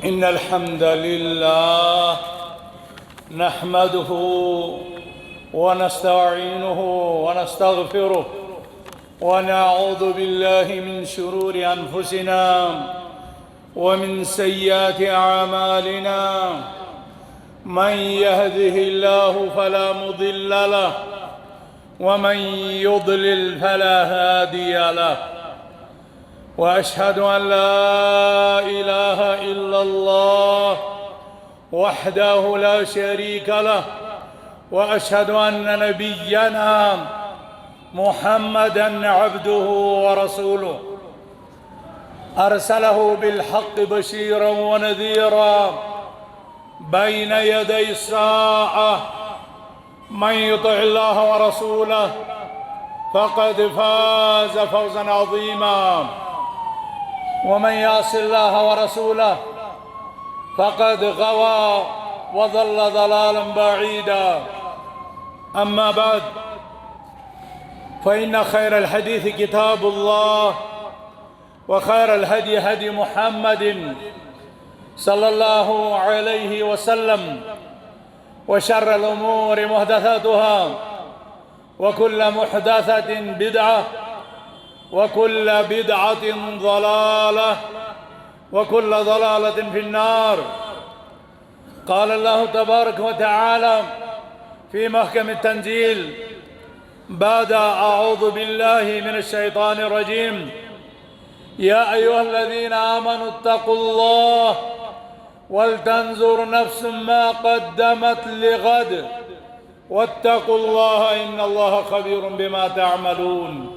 إن الحمد لله نحمده ونستعينه ونستغفره ونعوذ بالله من شرور أنفسنا ومن سيئات أعمالنا. من يهده الله فلا مضل له ومن يضلل فلا هادي له، وأشهد أن لا إله إلا الله وحده لا شريك له، وأشهد أن نبينا محمدًا عبده ورسوله أرسله بالحق بشيرًا ونذيرًا بين يدي الساعة. من يطع الله ورسوله فقد فاز فوزًا عظيمًا، ومن يعص الله ورسوله فقد غوى وضل ضلالا بعيدا. أما بعد، فإن خير الحديث كتاب الله، وخير الهدي هدي محمد صلى الله عليه وسلم، وشر الأمور محدثاتها، وكل محدثة بدعة، وكل بدعة ضلالة، وكل ضلالة في النار. قال الله تبارك وتعالى في محكم التنزيل بعد أعوذ بالله من الشيطان الرجيم: يا أيها الذين آمنوا اتقوا الله ولتنظر نفس ما قدمت لغد واتقوا الله إن الله خبير بما تعملون.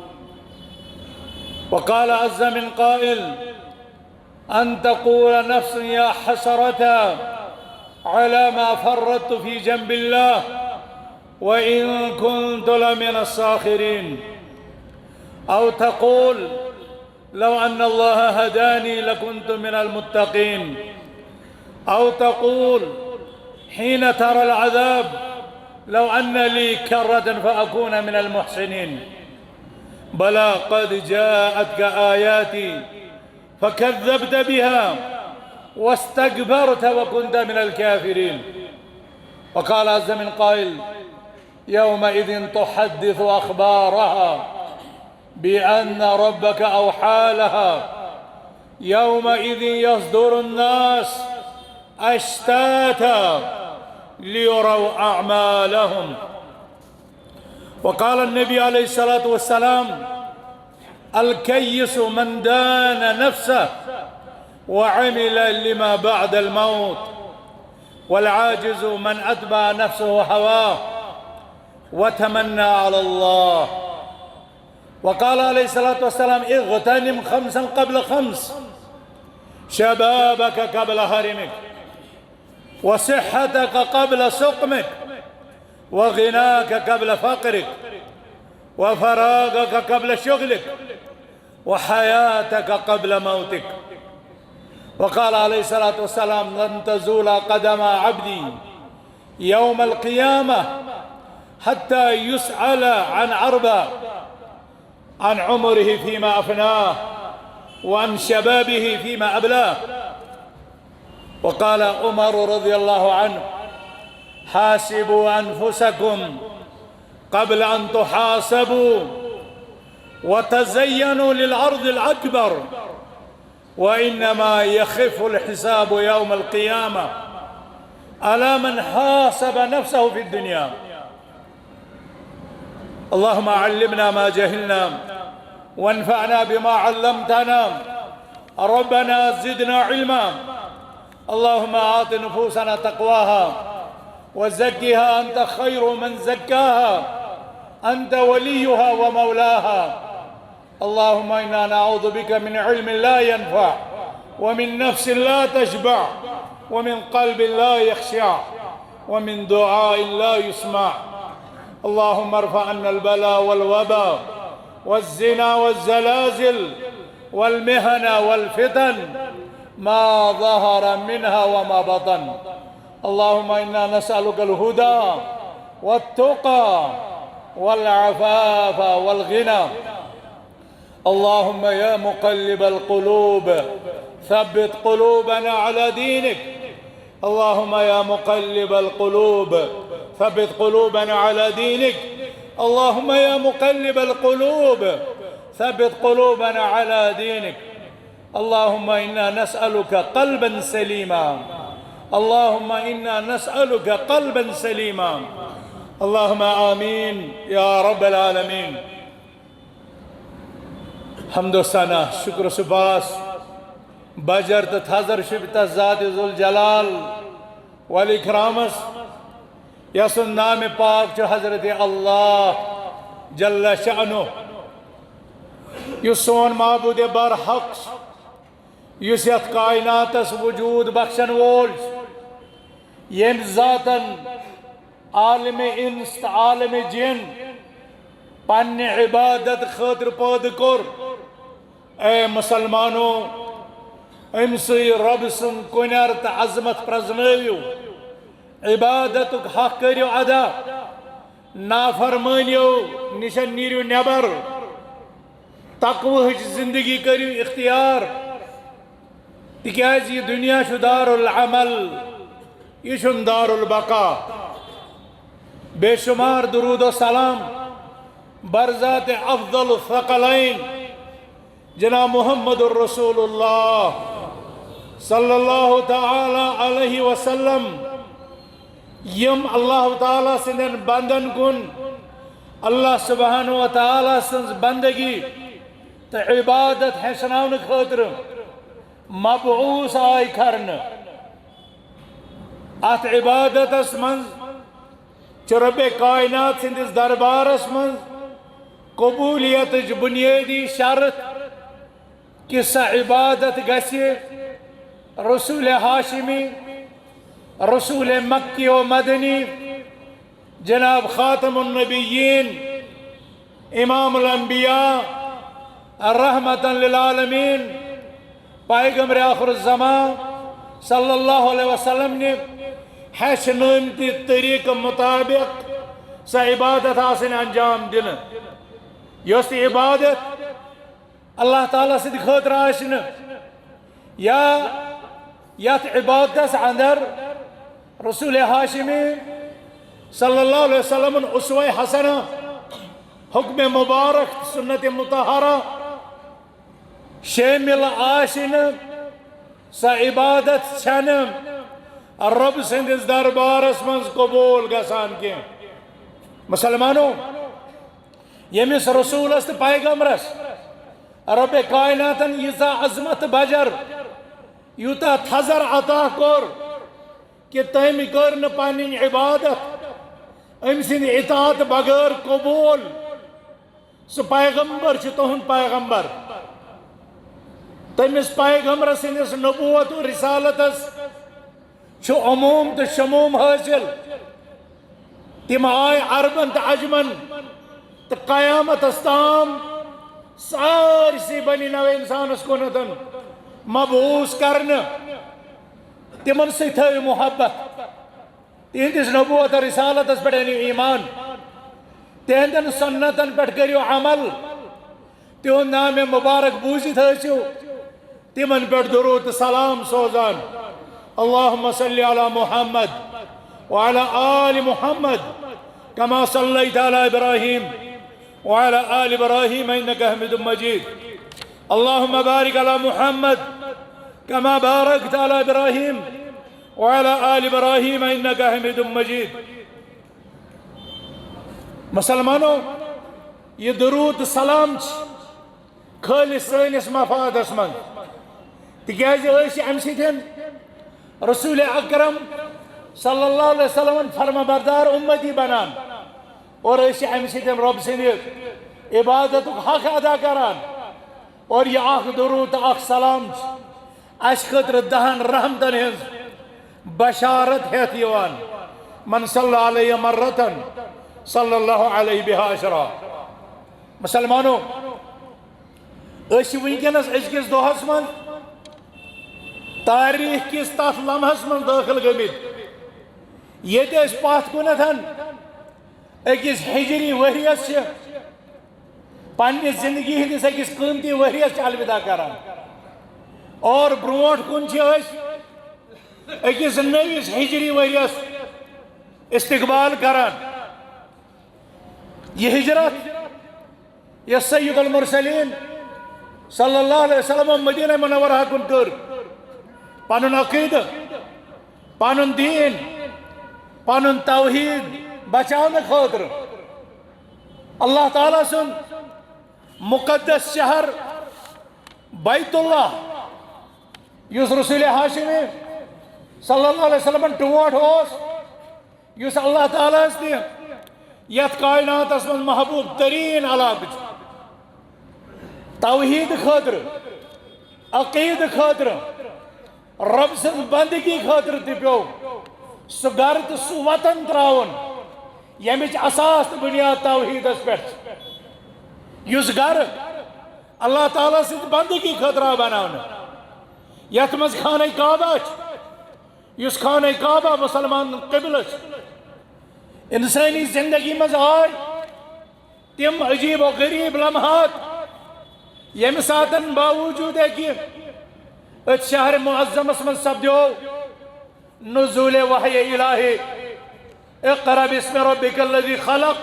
وقال عز من قائل: أن تقول نفس يا حسرة على ما فرطت في جنب الله وإن كنت لمن الساخرين، أو تقول لو أن الله هداني لكنت من المتقين، أو تقول حين ترى العذاب لو أن لي كرة فأكون من المحسنين. بلى قد جاءتك آياتي فكذبت بها واستكبرت وكنت من الكافرين. وقال عز من قائل: يومئذ تحدث أخبارها بأن ربك أوحى لها يومئذ يصدر الناس أشتاتا ليروا أعمالهم. وقال النبي عليه الصلاة والسلام: الكيس من دان نفسه وعمل لما بعد الموت، والعاجز من أتبع نفسه هواه وتمنى على الله. وقال عليه الصلاة والسلام: اغتنم خمسا قبل خمس: شبابك قبل هرمك، وصحتك قبل سقمك، وغناك قبل فقرك، وفراغك قبل شغلك، وحياتك قبل موتك. وقال عليه الصلاة والسلام: لن تزول قدم عبدي يوم القيامة حتى يسأل عن أربع: عن عمره فيما أفناه، وعن شبابه فيما أبلاه. وقال عمر رضي الله عنه: حاسبوا أنفسكم قبل أن تحاسبوا، وتزينوا للعرض الأكبر، وإنما يخف الحساب يوم القيامة على من حاسب نفسه في الدنيا. اللهم علمنا ما جهلنا وانفعنا بما علمتنا. ربنا زدنا علما. اللهم آت نفوسنا تقواها وزكها أنت خير من زكاها، أنت وليها ومولاها. اللهم إنا نعوذ بك من علم لا ينفع، ومن نفس لا تشبع، ومن قلب لا يخشع، ومن دعاء لا يسمع. اللهم ارفع عنا البلاء والوباء والزنا والزلازل والمهن والفتن ما ظهر منها وما بطن. اللهم إنا نسألك الهدى والتقى والعفاف والغنى. اللهم يا مقلب القلوب ثبت قلوبنا على دينك. اللهم يا مقلب القلوب ثبت قلوبنا على دينك. اللهم يا مقلب القلوب ثبت قلوبنا على دينك. اللهم إنا نسألك قلبا سليما. اللهم إنا نسألك قلبا سليما. اللهم آمين يا رب العالمين. حمد و ثنا شکر و سپاس بجر تو تھزر شبت ذات ذل جلال والاکرامس یسن نام پاک چھ حضرت اللہ جل شأنہ یس سون معبود برحق یس یت کائناتس وجود بخشن وول یم ذاتن عالم انس عالم جن پنہ عبادت خاطر پید کور. اے مسلمانوں امسی رب سن کنر تو عظمت پرزنیو عبادت حق کریو ادا نافرمانیو نشن نیریو نبر تقوی زندگی کریو اختیار تکیاز یہ دنیا شو دار العمل یہ شن دار البقا. بے شمار درود و سلام برذات افضل الثقلین جناب محمد الرسول اللہ صلی اللہ تعالی علیہ وسلم یم اللہ تعالی سندن بندن کن اللہ سبحانہ و تعالی سنز بندگی تو عبادت حسناون خاطر مبعوث آئی کرن. ات عبادت اس منز رب کائنات سندس دربار اس منز قبولیت بنیادی شرط کہ سا عبادت گسی رسول ہاشمی رسول مکی و مدنی جناب خاتم النبیین امام الانبیاء رحمتا للعالمین پیغمبر آخر الزمان صلی اللہ علیہ وسلم نے حسنمتی طریق مطابق سا عبادت حاصل انجام دن. یوست عبادت اللہ تعالیٰ سے خاطر آشن یا یت عبادت اندر رسول ہاشمی صلی اللہ علیہ وسلم اسوہ حسنہ حکم مبارک سنت مطہرہ شامل آشن سا عبادت چھن رب سندس دربارس منز قبول گسان کی. مسلمانوں یمس رسولس تو پیغمبرس رب کائناتن یزا عظمت بجر یوتا تھزر عطا کور کہ تم کرن پنن عبادت ام سند اطاعت بغیر قبول. سہ پیغمبر چھ تہند پیغمبر تمس پیغمبر سندس نبوت و رسالتس چھ عموم تو شموم حاصل. تم آئے عربن تو عجمن تو قیامت استام سارسی بنی نو انسان اس کنتن مبعوث کرن. تمن سے تھے محبت تہندس نبوت و رسالت اس پڑھنی ایمان تہندن سنتن پڑھ کریو عمل تہند نام مبارک بوزی تھو تمن پڑھ درود سلام سوزان. اللهم صل على محمد وعلى آل محمد كما صليت على إبراهيم وعلى آل إبراهيم إنك حميد مجيد. اللهم بارك على محمد كما باركت على إبراهيم وعلى آل إبراهيم إنك حميد مجيد. مسلمانوں یہ درود سلام خالص سنس مفادس من تکیاز ام سن رسول اکرم صلی اللہ علیہ وسلم فرما بردار امتی بنان اور ام سن رب سند عبادت حق ادا کران. اور یہ اخ درود اخ سلام اس خاطر دہن رحمتن ہز بشارت ہیت یوان. من صلی علیہ مرتن صلی اللہ علیہ بہا عشرہ. مسلمانوں ونکس ازکس دہس من تاریخ کس تف لمحس من داخل گمت یہ پات کنتھن اکس ہجری ورس پنس زندگی ہندس اکس قیمتی ورس الوداع کران. اور برونٹ کن اکس نویس ہجری وریس استقبال کران یہ ہجرت یہ سید المرسلین صلی اللہ علیہ وسلم مدینہ منورہ کن کر پنن عقید پنن دین پنن توحید بچاؤن خاطر اللہ تعالیٰ سن مقدس شہر بیت اللہ یس رسول ہاشمی صلی اللہ علیہ وسلم ٹوٹ ہوس یس اللہ تعالیٰ دی یت کائنات من محبوب ترین علاقہ توحید خاطر عقید خاطر رب سن بندگی خاطر تہ پیو سہ گر تو سہ وطن تراون یمچ اساس بنیاد توحید پہ یس گر اللہ تعالیٰ سن بندگی خاطر آو بناون یت مز خانہ کعبہ یس خانہ کعبہ مسلمان قبل انسانی زندگی مز آئی تم عجیب و غریب لمحات یم ساتن باوجود ہے کہ ات شہر معظمس من سپدیو نزول وحی الہی اقرا باسم ربک الذی خلق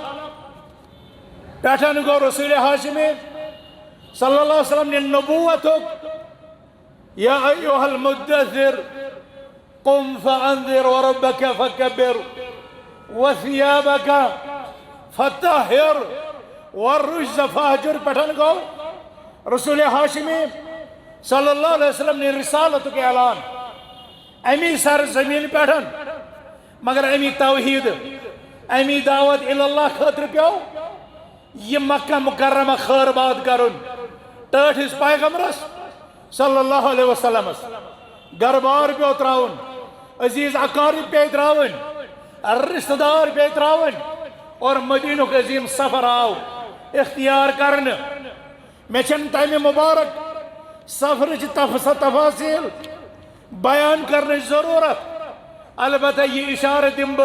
پیٹھن گو رسول ہاشمی صلی اللہ علیہ وسلم نے نبوت یا ایوہ المدثر قم فانذر وربک فکبر وثيابك فطهر والرجز فاهجر پٹھن گو رسول ہاشمی صلی اللہ علیہ وسلم نے رسالت کے اعلان امی سر زمین پٹھن مگر امی توحید امی دعوت اللہ خاطر پیو یہ مکہ مکرمہ خیر بات کرن ٹھٹ اس پیغمبرس صلی اللہ علیہ وسلم گربار پیو تراؤن عزیز اقارب پہ تراؤن رشتہ دار پہ تراؤن اور مدینہ کے عظیم سفر آو اختیار کرن میں چن تمہ مبارک سفر تفاصیل بیان کرنے ضرورت البتہ یہ اشارہ دم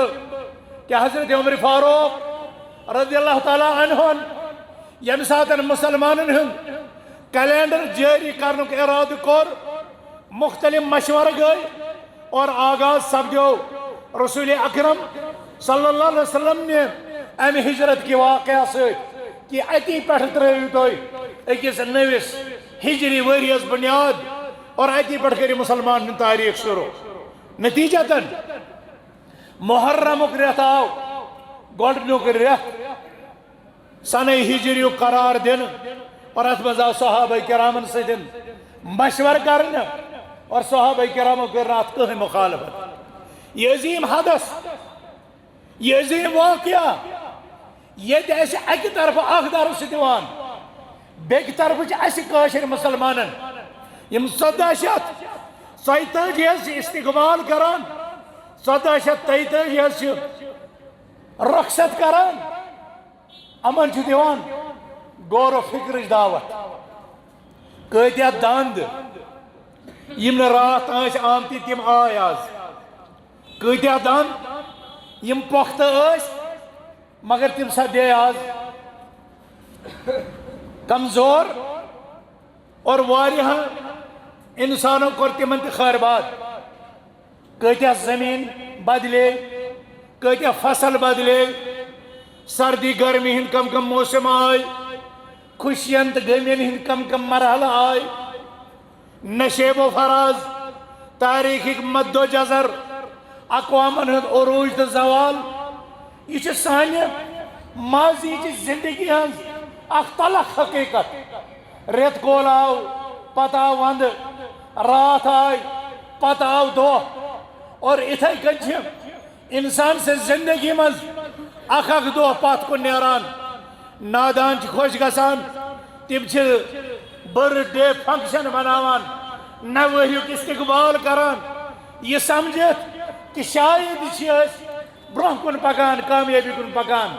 کہ حضرت عمر فاروق رضی اللہ تعالی عنہ یم ساتن مسلمانن ہند کیلنڈر جاری کرنے کے ارادہ کور مختلف مشورہ گئی اور آغاز سپدیو رسول اکرم صلی اللہ علیہ وسلم نے ام ہجرت کی واقعہ سے کہ اتی پٹھ ترائیو توئی اکس نویس ہجری وریس بنیاد اور اتی پٹھ کری مسلمان تاریخ شروع نتیجتاً محرمک ریت آو گوڑنک ریت سنہ ہجریو قرار دن اور اتمز آو صحابہ کرامن سے دن مشور کرنا اور صحابہ کرامن کرنا ات کہیں مخالفت یہ عظیم حدث یہ عظیم واقعہ یہ ایسے ایک طرف اخدار ستوان بیک طرف ایسے کاشر مسلمانن یم 1743 استقبال کران 1743 رخصت کران امن چھ دیوان غور و فکرچ دعوت کتیا دند یم رات آس آمتی تم آئی آز کتیا دند یم پختہ اس مگر تم سدے آز کمزور اور واریاں انسانوں کو تمن خیر بات کتیا زمین بدلے کتیا فصل بدلے سردی گرمی ہند کم کم موسم آئی خوشین تو غمین ہند کم کم مرحلہ آئی نشیب و فراز تاریخ مد و جزر اقوامن ہند عروج تو زوال یہ سانہ ماضی کی زندگی ہز اخ تلخ حقیقت ریت کول آو پتہ آو وند رات آئی پتہ آو دو اور اتھائی کن انسان سے زندگی مز اخ اخ دو پات کو نیران نادان چھ خوش گسان تم چھ برتھ ڈے فنکشن مناوان نوہیک استقبال کران یہ سمجھت کہ شاید چھ برہ کن پکان کامیابی کن پکان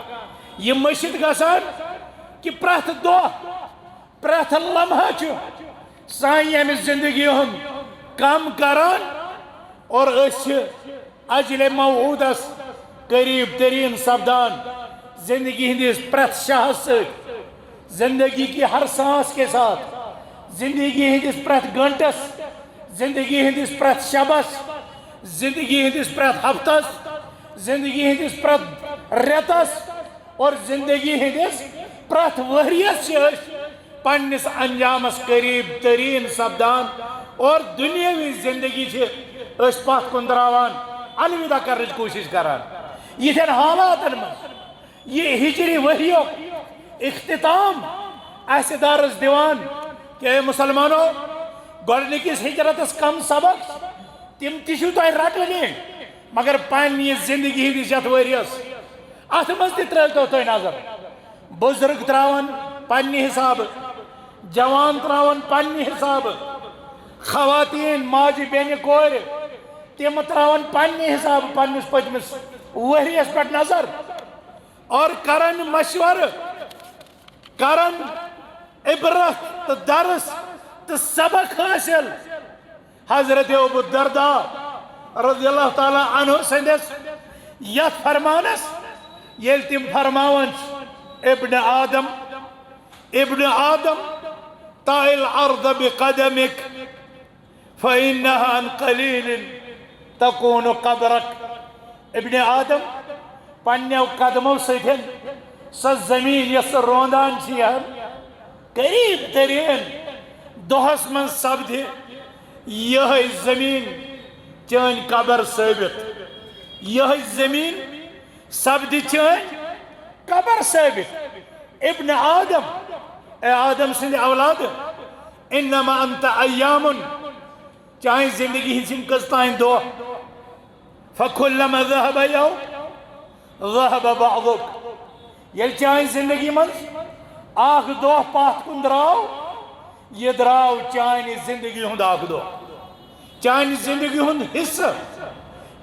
یہ مشید گسان کہ پرت دو پرت لمحہ چھ سائیں ہمیں زندگی ہم کم کران اور اس اجل موعودس قریب ترین سپدان زندگی ہندس پرت شاہ سے زندگی کی ہر سانس کے ساتھ زندگی ہندس پرت گھنٹس زندگی ہندس پرت شبس، زندگی ہندس پرت ہفتس، زندگی ہندس پرت ریتس اور زندگی ہندس پرت وریس پنس انجامس قریب ترین سپدان اور دنیاوی زندگی پت کن تراوان الوداع کرنے کوشش کران یہ حالات من یہ ہجری وحیو اختتام اس درس دیوان کہ اے مسلمانوں گۄڈنِکِس ہجرتس کم سبق تم تہ رٹنی مگر پنہ زندگی ہندس یتھ ؤریس ات مز تہ ترٲوتو تُہۍ نظر بزرگ تراون پنہ حساب جوان تراون پنہ حساب خواتین ماجہ بیٚنہِ کورِ تم تراون پنہ حساب پنس پتمس ؤریس پہ نظر اور کرن مشورہ کرن عبرت تو درس تو سبق حاصل حضرت ابو الدرداء رضی اللہ تعالی عنہ سندس یت فرمانس یل تم فرماون ابن آدم طاع الارض بقدمك فإنها عن قليل تكون قبرك ابن آدم پنیو قدمو ستن سا زمین یس روندان قریب ترین دہس من سپد یہ زمین چین قبر ثابت یہ زمین سپد چین قبر ثابت ابن آدم اے آدم سند اولاد انما انت ایام چاہے زندگی ہن کستان دو فکلما ذهب یوم ذهب بعضک یل چاہے زندگی من آخ دو پات کن دراو یہ دراو چاہے زندگی ہند آخ دو چاہے زندگی ہند حصہ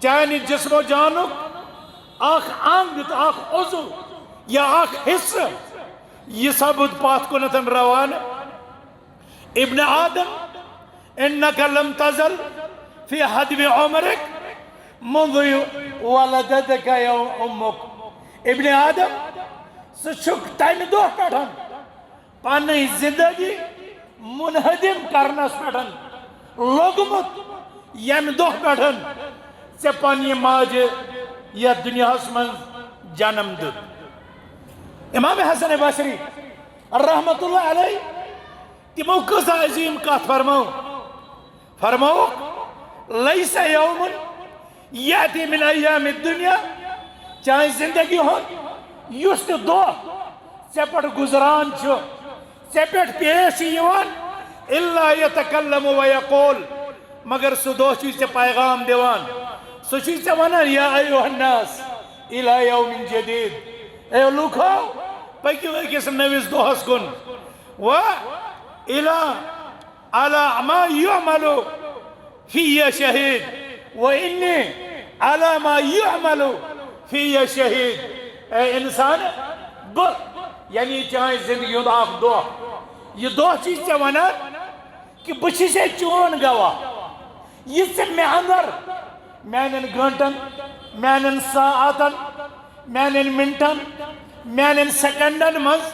چاہے جسم و جانک آخ انگ تو آخ عضو یا آخ حصہ یہ سب پات کنتن روان ابن آدم انك لم تزل في حدب عمرك منذ ولدتك يوم امك ابن آدم سچک تمہ دہ پہ پن زندگی منہدم کرنس پہ لوگمت یم دہ پہ ے پنہ ماجہ یتھ دنیا من جنم دت امام حسن بصری رحمت اللہ علیہ تمو کسا عظیم کت فرمو لیس یوم یاتی من ایام الدنیا چاہے زندگی ہو یس تہ دہ ے پہ گزران ے پہ پیش یوان الا یتکلم ویقول مگر سہ دہ ے پیغام دیوان سہ ے ونان یا ایوہ الناس الى یوم جدید اے لوکھو پکیو اکس نویس دہس کن و الى على ما يعمل في شهيد وإني على ما يعمل في شهيد اے انسان یعنی چاہے زندگی ہند اخ دہ یہ دہ ے ونان کہ بچس چون گواہ یہ مے اندر میانن گھنٹن میانن ساعتن میانن منٹن میانن سیکنڈن مز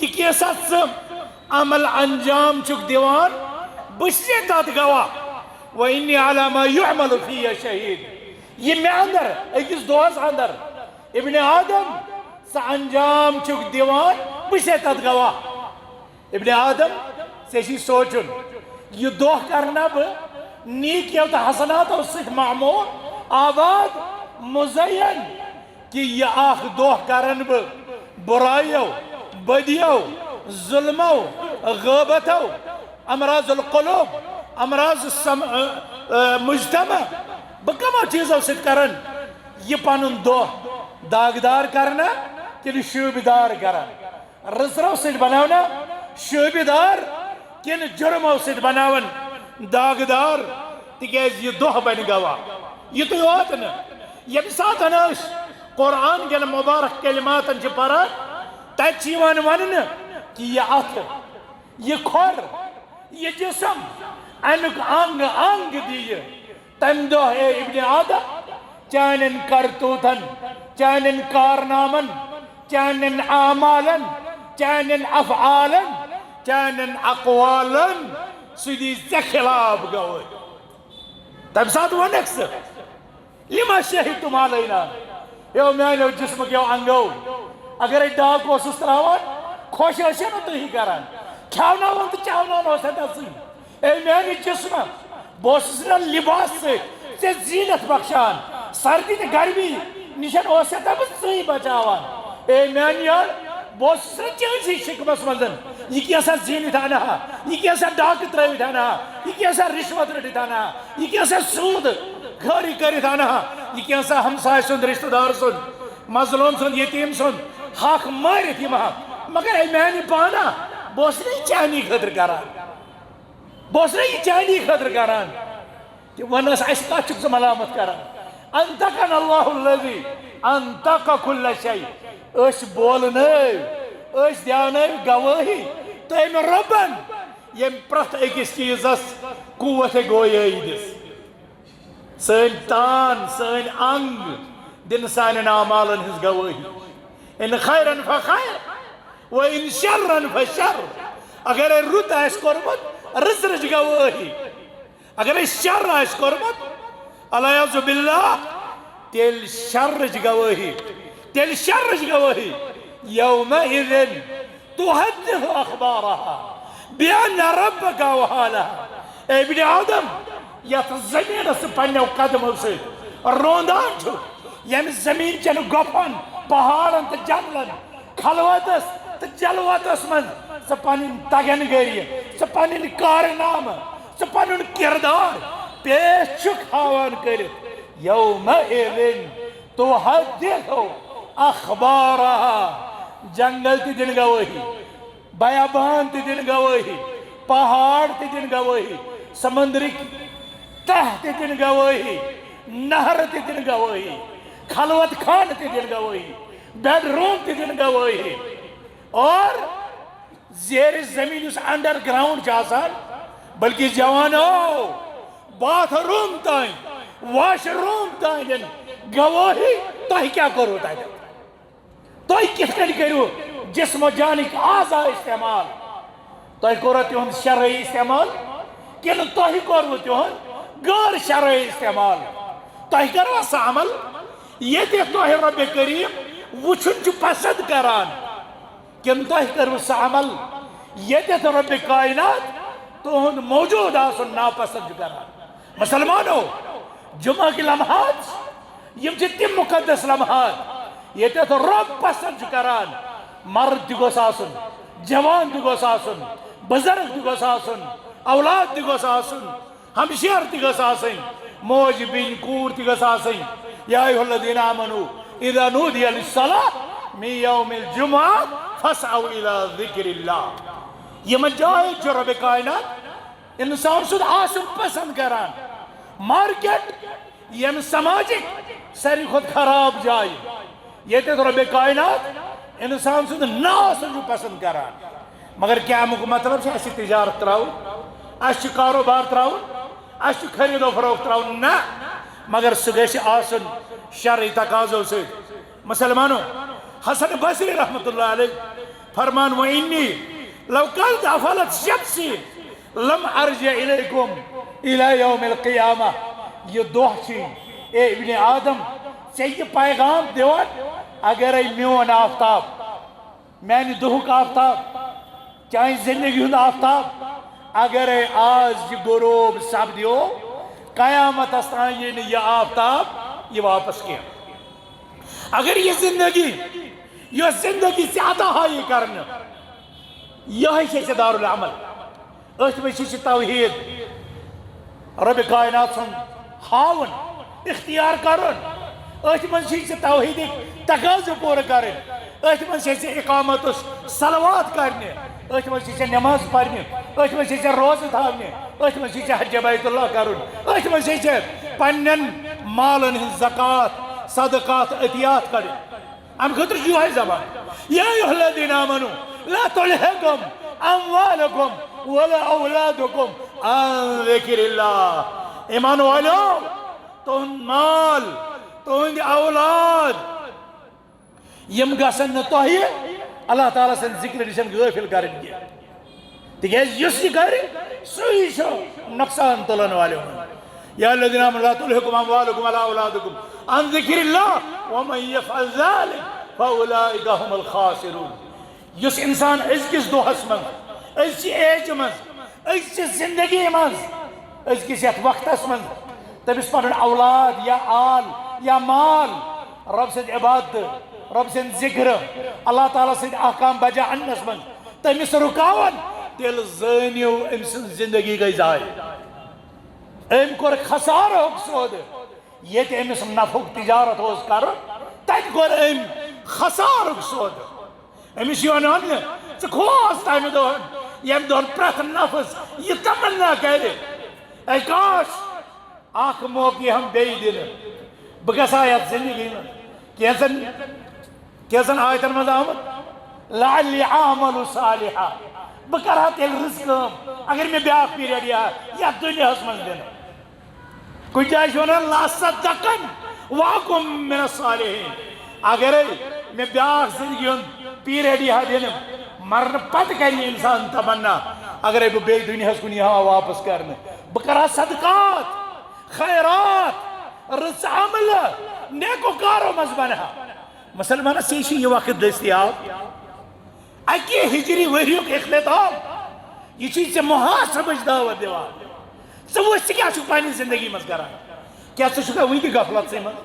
یہ کیسا عمل انجام چک دیوان بس تات گواہ وإني على ما يعمل فيه شهيد یہ میں اندر اکس دہس اندر ابن آدم سہ انجام چک دیوان بس تات گواہ ابن آدم سے سوچن یہ دہ کرنا بہ نیکیو تو حسناتو ست معمور آباد مزین کہ یہ آخ دہ کرن بہ برائیو بدیو ظلمو غیبتو امراض القلوب امراض مجتمع بکما چیزو ست کرن یہ پنن دہ داغدار کرنا کن شوبدار کرن رسرو ست بناونا شوبدار کن جرمو ست بناون داغدار تکیز یہ دہ بن گواہ یہ تو یوت نا یم ساتن قرآن کن مبارک کلماتن چھ پران تت یوان ونن کہ یہ اتھ یہ کھر یہ جسم امیک انگ انگ دیہ تم دہ اے ابن آدم چانن کرتوتن چانن کارنامن چانن اعمالن چانن افعالن چانن اقوالن سدی ژے خلاف گوئی تم سات ونک سہ لما شہدتم علینا یو میانو جسمک یو انگو اگر ڈاک اوسس تراوان خوش ٲسِو نہٕ تُہی کران کھیاوناوان تہٕ چاوناوان اوس ژٕ اے میانہِ جسم بہٕ اوسُس نہ لباس سۭتۍ ژےٚ زیٖنت بخشان سردی تہٕ گرمی نِشن اوس ژٕ بچاوان اے میانہِ یار بہٕ اوسُس نہٕ چٲنسٕے شِکمس منٛز یہِ کینٛژھا زیٖنِتھ انہٕ ہا یہِ کینٛژھا ڈاکہٕ ترٲوِتھ انہٕ ہا یہِ کینٛژھا رِشوت رٔٹِتھ انہٕ ہا یہِ کینٛژھا سوٗد خٲری کٔرِتھ انہٕ ہا یہِ کینٛژھا ہمساے سُنٛد رشتہٕ دار سُنٛد مظلوم سُنٛد یتیٖم سُنٛد حق مٲرِتھ یِمہٕ ہا مگر اے میانہِ پانا بہٕ اوسُس نہٕ یہِ چانی خٲطرٕ کران بہٕ اوسُس نہٕ یہِ چانی خٲطرٕ کران تہِ وَن حظ اَسہِ کَتھ چھُکھ ژٕ ملامت کران انتقن اللہ الذی انتق کل شیء أسۍ بولنٲو أسۍ دیانٲو گوٲہی تٔمۍ رۄبن ییٚمۍ پرٛٮ۪تھ أکِس چیٖزس قوت گویٲیی دِژ سٲنۍ تان سٲنۍ انگ دِنہٕ سانٮ۪ن اعمالن ہٕنٛز گوٲہی ان خیرن فخیر و ان شرن فشر اگر رُت آسہِ کوٚرمُت رٕژرٕچ گوٲہی اگر شر آسہِ کوٚرمُت العیاذ باللہ تیٚلہِ شرٕچ گوٲہی تیٚلہِ شرٕچ گوٲہی یومئذ تحدث اخبارها بأن ربك أوحى لها اے ابن آدم یتھ زمینس پننیو قدمو سۭتۍ رونٛدان چھُ ییٚمہِ زمیٖن چٮ۪ن گۄپھن پہاڑن تہٕ جنگلن خلوتس تہٕ جلوتس منٛز ژٕ پنٕنۍ تگن گٔری ژٕ پنٕنۍ کارنامہٕ ژٕ پنُن کردار پیش چھُکھ ہاوان کٔرِتھ یومئذ تحدث اخبارها جنگل تہِ دِن گوٲہی بیابان تہِ دِن گوٲہی پہاڑ تہِ دِن گوٲہی سمندرٕکۍ تہ تہِ دِن گوٲہی نہرٕ تہِ دِن گوٲہی خلوت خان تہِ دِن گوٲہی بیڈ روم تہِ دِن گوٲہی اور زیر زمین یُس انڈر گراؤنڈ چھُ آسان بلکہ جوانو باتھ روم تام واش روم تام دِن گوٲہی تۄہہِ کیٛاہ کوٚروٕ تتہِ تُہۍ کِتھ کٔنۍ کٔرِو جسم و جانٕکۍ اعضا استعمال تۄہہِ کوٚروا تِہُنٛد شرعی استعمال کِنہٕ تۄہہِ کوٚروٕ تِہُنٛد غٲر شرعی استعمال تۄہہِ کٔروا سُہ عمل ییٚتہِ تۄہہِ رۄبِ کریٖم وٕچھُن چھُ پسنٛد کران کِنہٕ تۄہہِ کٔروٕ سُہ عمل ییٚتٮ۪تھ رۄبِ کائنات تُہُنٛد موجوٗد آسُن ناپسنٛد چھُ کران مسلمانو جمعہٕکۍ لمحات یِم چھِ تِم مُقدس لمحات ییٚتٮ۪تھ رۄب پسنٛد چھُ کران مرد تہِ گوٚژھ آسُن جوان تہِ گوٚژھ آسُن بُزرگ تہِ گوٚژھ آسُن اولاد تہِ گوٚژھ آسُن ہمشیر تہِ گٔژھ آسٕنۍ موج بیٚنہِ کوٗر تہِ گٔژھ آسٕنۍ یا ایُہا الذیٖنَ آمنوٗ اِذا نودِیَ لِلصَّلَاةِ مِن یومِ الجُمعہ فاسعوا الی ذکر اللہ یِمن جایَن چھُ رۄبِ کائنات انسان سُنٛد آسُن پسنٛد کران مارکیٹ ییٚمہِ سماجِک ساروی کھۄتہٕ خراب جایہِ ییٚتٮ۪تھ رۄبِ کائنات انسان سُنٛد نہ آسُن چھُ پسنٛد کران مگر کیٛاہ امیُک مطلب چھُ اَسہِ چھِ تجارت ترٛاوُن اَسہِ چھُ کاروبار ترٛاوُن اَسہِ چھُ خریٖد و فروخت ترٛاوُن نہ مگر سُہ گژھِ آسُن شرعی تقاضو سۭتۍ مسلمانو حسن بصری رحمۃ اللہ علیہ فرمان وَإِنِّي لَوْ كَانَتْ أَفَلَتْ شَمْسِي لَمْ أَرْجِعْ إِلَيْكُمْ إِلَى يَوْمِ الْقِيَامَةِ یہ دۄہ چھُ اے ابن آدم ژےٚ یہِ پیغام دِوان اگرے میون آفتاب میانہِ دۄہُک آفتاب چانہِ زندگی ہُنٛد آفتاب اگرے آز یہِ غروب سپدیو قیامتس تام یی نہٕ یہِ آفتاب یہِ واپس کینٛہہ اگر یہِ زندگی یۄس زندگی ژےٚ عطا ہایی کرنہٕ یِہوٚے چھےٚ ژےٚ دارالعمل أتھۍ منٛز چھُے ژےٚ توحیٖد رۄبِ کائنات سُنٛد ہاوُن اختیار کرُن أتھۍ منٛز چھُے ژےٚ توحیٖدٕکۍ تقاضہٕ پوٗرٕ کرٕنۍ أتھۍ منٛز چھےٚ ژےٚ اقامتُس صلوات کرنہِ أتھۍ منٛز چھےٚ ژےٚ نٮ۪ماز پرنہِ أتھۍ منٛز چھےٚ ژےٚ روزٕ تھاونہِ أتھۍ منٛز چھُے ژےٚ حجہِ بیت اللہ کرُن أتھۍ منٛز چھےٚ ژےٚ پننٮ۪ن مالن ہٕنٛز زکات صدقات عطیات کڑٕنۍ امہِ خٲطرٕ چھُ یِہوٚے زبان یا ایُہا الذیٖنَ آمنوٗ لا تُلْہِکُم أَمْوَالُکُم وَلَا أَوْلَادُکُم عَن ذِکْرِ اللہ ایمان والیو تُہُنٛد مال تُہٕنٛدۍ اولاد یِم گژھن نہٕ تۄہہِ اللہ تعالیٰ سٕنٛدِ ذِکرِ نِش غٲفِل کرٕنۍ کینٛہہ تِکیٛازِ یُس یہِ کرِ سُے چھُ نۄقصان تُلن والیو منٛز یا الذین آمنوا لا تلہکم اموالکم ولا اولادکم عن ذکر اللہ ومن یفعل ذلک فاولئک هم الخاسرون. یس انسان ازکس دۄہس منٛز أزچہِ ایج منٛز أزچہِ زندگی منٛز أزکس یتھ وقتس منٛز تٔمِس پنُن اولاد یا آل یا مال رب سٕنٛدِ عبادتہٕ رب سٕنٛدِ ذکر اللہ تعالیٰ سٕنٛدِ احکام بجا اننس منٛز تٔمِس رُکاون تیٚلہِ زٲنِو أمۍ سٕنٛز زندگی گٔے ضایع. أمۍ کوٚر خسارُک سودٕ ییٚتہِ أمِس نفعُک تجارت اوس کرُن تتہِ کوٚر أمۍ خسارُک سودٕ. أمِس یِوان وننہٕ ژٕ کھوژ تمہِ دۄہن ییٚمہِ دۄہن پرٛٮ۪تھ نفس یہِ تمنا کرِ اے کاش اکھ موقعہٕ ہم بیٚیہِ دِنہٕ بہٕ گژھٕ یتھ زندگی منٛز کینٛژن آیتن منٛز آمُت لعلی اعمل صالحا بہٕ کرٕ ہا تیٚلہِ رٕژ کٲم اگر مےٚ بیٛاکھ پیٖرڈ یِہا یتھ دُنیاہس منٛز دِنہٕ. کُنہِ جایہِ چھِ ونان لاصدقن واکُم من الصالحین اگرے مےٚ بیٛاکھ زندگی ہُنٛد پیٖرڈ یِہا دِنہٕ مرنہٕ پتہٕ کرِ یہِ انسان تمنا اگرے بہٕ بیٚیہِ دُنیاہس کُن یِہا واپس کرنہٕ بہٕ کرٕ ہا صدقات خیرات رٕژ عملہٕ نیکوکارو منٛز بنہٕ ہا. مسلمانس ژےٚ چھُ یہِ وقت دٔستیاب اکی ہجری ؤریُک اختتام یہ چھُے ژےٚ محاسبٕچ دعوت دِوان. ژٕ وٕچھ ژٕ کیٛاہ چھُکھ پننہِ زندگی منٛز کران کیٛاہ ژٕ چھُکھا وٕنہِ تہِ غفلتسٕے منٛز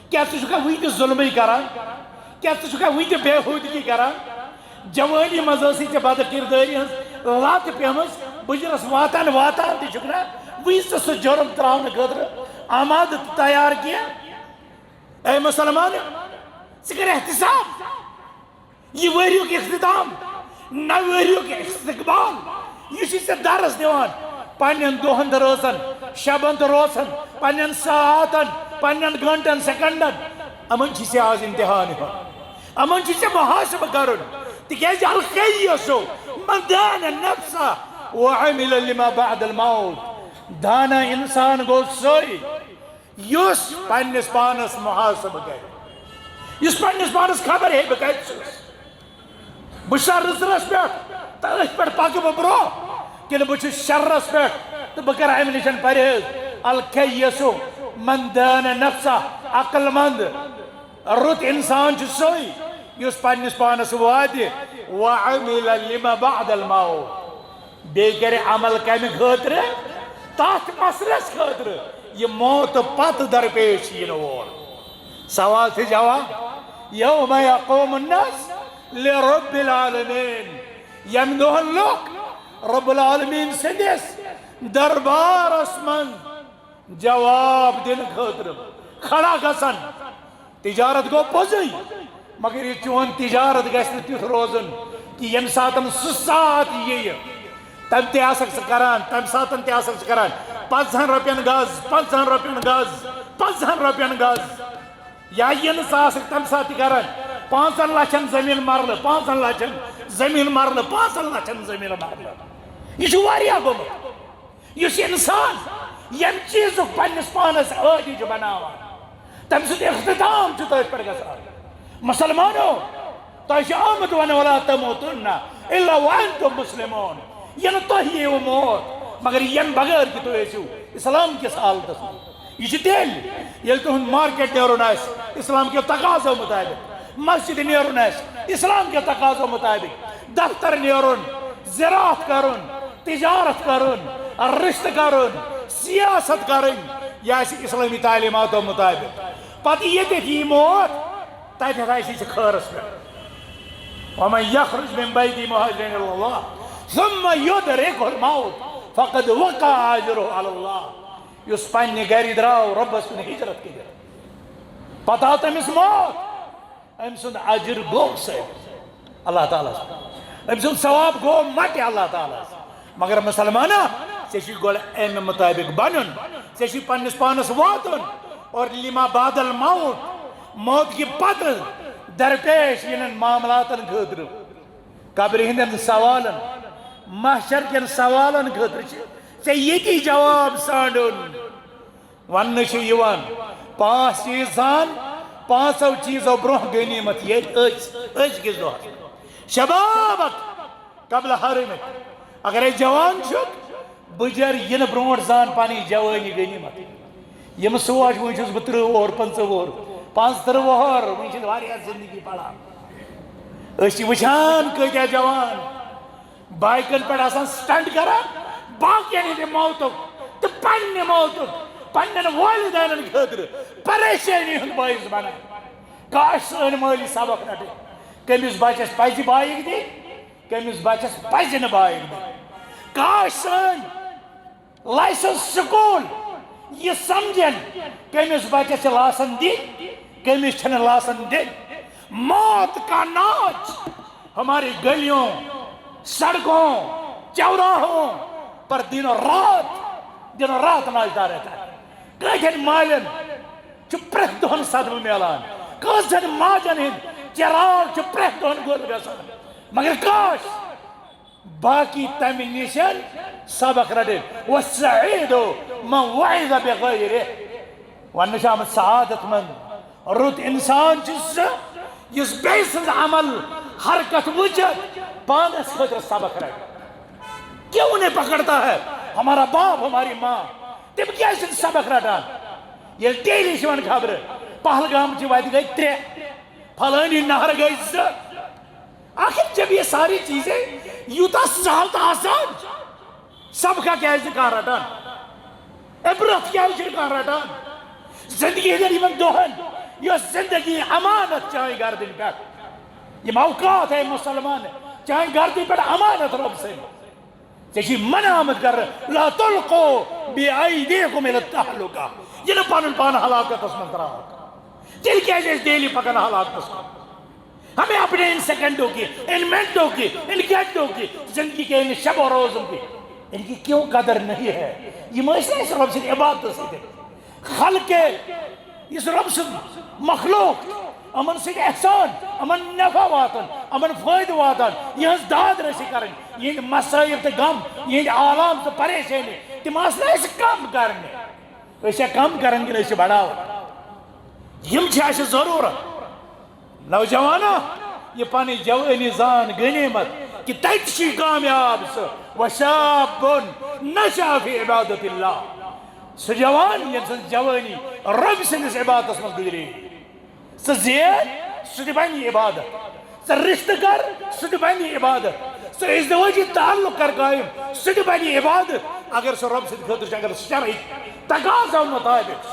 کیٛاہ ژٕ چھُکھا وٕنہِ تہِ ظُلمٕے کران کیٛاہ ژٕ چھُکھا وٕنہِ تہِ بے ہوٗدگی کران. جوٲنی منٛز ٲسٕے ژےٚ بد کِردٲری ہٕنٛز لت پیٚمٕژ بٕجرس واتان واتان تہِ چھُکھ نا وٕنہِ ژٕ سُہ جُرم ترٛاونہٕ خٲطرٕ آمادٕ تہٕ تیار کینٛہہ. اے مسلمان ژٕ کر احتساب یہ ؤریُک اختتام نو ؤریُک استقبال یہ چھُے ژےٚ درس دِوان پننٮ۪ن دۄہن تہٕ رٲژن شبن تہٕ روژن پننٮ۪ن ساعتن پننٮ۪ن گھنٹن سیکنڈن یِمن چھُے ژےٚ آز امتحان یِوان یِمن چھُے ژےٚ محاسبہٕ کرُن تِکیٛازِ الکیسُ من دان نفسہ وعمل لما بعد الموت. دانا انسان گوٚو سُے یُس پننِس پانس محاسبہٕ کرِ یُس پننِس پانس خبر ہے بہٕ کتہِ چھُس بہٕ چھُسا رٕژرس پٮ۪ٹھ تہٕ أتھۍ پٮ۪ٹھ پکہٕ بہٕ برٛونٛہہ کِنہٕ بہٕ چھُس شرس پٮ۪ٹھ تہٕ بہٕ کرٕ امہِ نِش پرہیز. الکیسُ من دان نفسہ عقل مند رُت انسان چھُ سُے یُس پننِس پانس واتہِ وعمل لما بعد الموت بیٚیہِ کرِ عمل کمہِ خٲطرٕ تتھ مسلس خٲطرٕ یہِ موتہٕ پتہٕ درپیش یِنہٕ وول. سوال تہٕ جواب یوم یقوم الناس لرب العالمین ییٚمہِ دۄہن لُکھ رب العالمین سٕنٛدِس دربارس منٛز جواب دِنہٕ خٲطرٕ کھڑا گژھن. تجارت گوٚو پوٚزُے مگر یہِ چون تجارت گژھِ نہٕ تیُتھ روزُن کہِ ییٚمہِ ساتہٕ سُہ ساتھ یِیہِ تمہِ تہِ آسکھ ژٕ کران تمہِ ساتہٕ تہِ آسکھ ژٕ کران 50 رۄپین گز 50 رۄپین گز 50 رۄپین گز یا یِنہٕ ژٕ آسکھ تمہِ ساتہٕ تہِ کران 5 لچھن زٔمیٖن مرلہٕ 5 لچھن زٔمیٖن مرلہٕ 5 لچھن زٔمیٖن مرلہٕ. یہِ چھُ واریاہ گوٚمُت یُس انسان ییٚمہِ چیٖزُک پننِس پانس عٲدی چھُ بناوان تمہِ سُنٛد اختتام چھُ تٔتھۍ پٮ۪ٹھ گژھان. مسلمانو تۄہہِ چھُ آمُت ونہٕ ولا تموتن الا وانتم مسلمون یِنہٕ تۄہہِ یِیِو موت مگر ییٚمہِ بغٲر کہِ تُہۍ ٲسِو اسلام کِس حالتس منٛز. یہ چھُ تیٚلہِ ییٚلہِ تُہُنٛد مارکیٹ نیرُن آسہِ اسلام کیو تقاضو مطابق مسجد نیرُن آسہِ اسلام کیو تقاضو مطابق دفتر نیرُن زراعت کرُن تجارت کرُن رشتہٕ کرُن سیاست کرٕنۍ یہِ آسہِ اسلٲمی تعلیٖماتو مطابق. پتہٕ ییٚتٮ۪تھ یی موت تتٮ۪تھ آسہِ ژےٚ خٲرس پٮ۪ٹھ. ومن یخرج من بیتی مہاجرا الی اللہ ثم یدرکہ الموت فقد وقع اجرہ علی اللہ. یُس پننہِ گرِ درٛاو رۄبس کُن ہجرت کٔرِتھ پتہٕ آو تٔمِس موت أمۍ سُنٛد اجر گوٚو ثٲبت اللہ تعالیٰ أمۍ سُنٛد ثواب گوٚو مٹہِ اللہ تعالیٰ. مگر مسلمانا ژےٚ چھُے گۄڈٕ امہِ مطابق بنُن ژےٚ چھُے پننِس پانس واتُن اور لما بعد الموت موت کہِ پتہٕ درپیش یِنن معاملاتن خٲطرٕ قبرِ ہٕنٛدٮ۪ن سوالن محشر کٮ۪ن سوالن خٲطرٕ چھِ ژےٚ ییٚتی جواب ژھانڈُن. وننہٕ چھُ یِوان 5 چیٖز ژھان 5 چیٖزو برٛونٛہہ غنیٖمت ییٚتہِ أزکِس دۄہس شبابک قبل حرمک. اگرے جوان چھُکھ بجر ین برونٹ زان پانی جوانی غنیمت یم سوچ ونچس بہ 30 وہر 50 وہر 35 وہر ونچ واریاہ زندگی پڑا اسی وچھان کتیا جوان بائکن پہ آسان سٹنٹ کران باقین ہند موتک تو پنہ موتک پنن والدین خاطر پریشانی ہند باعث بنان کاش سن مالی سبق رٹے کمس بچس پزِ بائک دن کمس بچس پزِ نہ بائک دن کاش سن لائسنس سکول یہ سمجھن کمس بچس لاسن دن کمس چھن لاسن دن موت کا ناچ ہماری گلیوں سڑکوں چوراہوں پر دنوں رات ناچتا رہتا ہے کتن مالن پریت دہن صدمہ ملان کتن ماجن ہند چراغ پریت دہن گول گژھان مگر کاش باقی تمہ نشن سبق رٹن والسعید من وعظ بغیرہ ون آمت سعادت مند رت انسان اس بی سن عمل حرکت وچت پانس خاطر سبق رٹ کیوں نہیں پکڑتا ہے ہمارا باپ ہماری ماں تم کیا سبق رٹان یہ ڈیلی چھ خبر پہلگام چہ وتہ گئی 3 فلانی نہر گئی 2 آخر جب یہ ساری چیزیں یوتا سہل تو آسان سبقہ کیا کہاں رٹان عبرت کیا کہاں رٹان زندگی ہندن یمن دہن یہ زندگی امانت چاہے گردن پہ یہ موقعات ہے مسلمان چاہے گردن پہ امانت رب سے چاہے من آمد کر لا تلقو بی ایدیکم الى التحلقہ یہ نہ پانن پان حلاقت اس منترہ دل کیا جیس دیلی پکن حلاقت اس منترہ ہمیں اپنے ان سیکنڈوں کی ان منٹوں کی ان گھنٹوں کی زندگی کے ان شب و روزوں کی ان کی کیوں قدر نہیں ہے یہ معاشرہ اس رب سے عبادت سے خلق اس رب سے مخلوق امن سے احسان امن نفع واتن امن فائدہ واتن یہ داد رسی کرن یہ مسائب تو غم یہ عالم تو پریشانی تم مسئلہ اس کم کرنے اسے کم کرن کے لیے بڑھاؤ یم چھ ضرورت نوجوانہ یہ پانی جوانی زان غنیمت کہ تجشی کامیاب سے وشاب نشا فی عبادت اللہ سو جوان یہ سن جوانی رب سے اس عبادت میں گزری سو زیر سو بنی عبادت سو رشتہ کر سو بنی عبادت سو ازدواجی تعلق کر قائم سو بنی عبادت اگر سو رب سے خاطر اگر شرعی تقاضا مطابق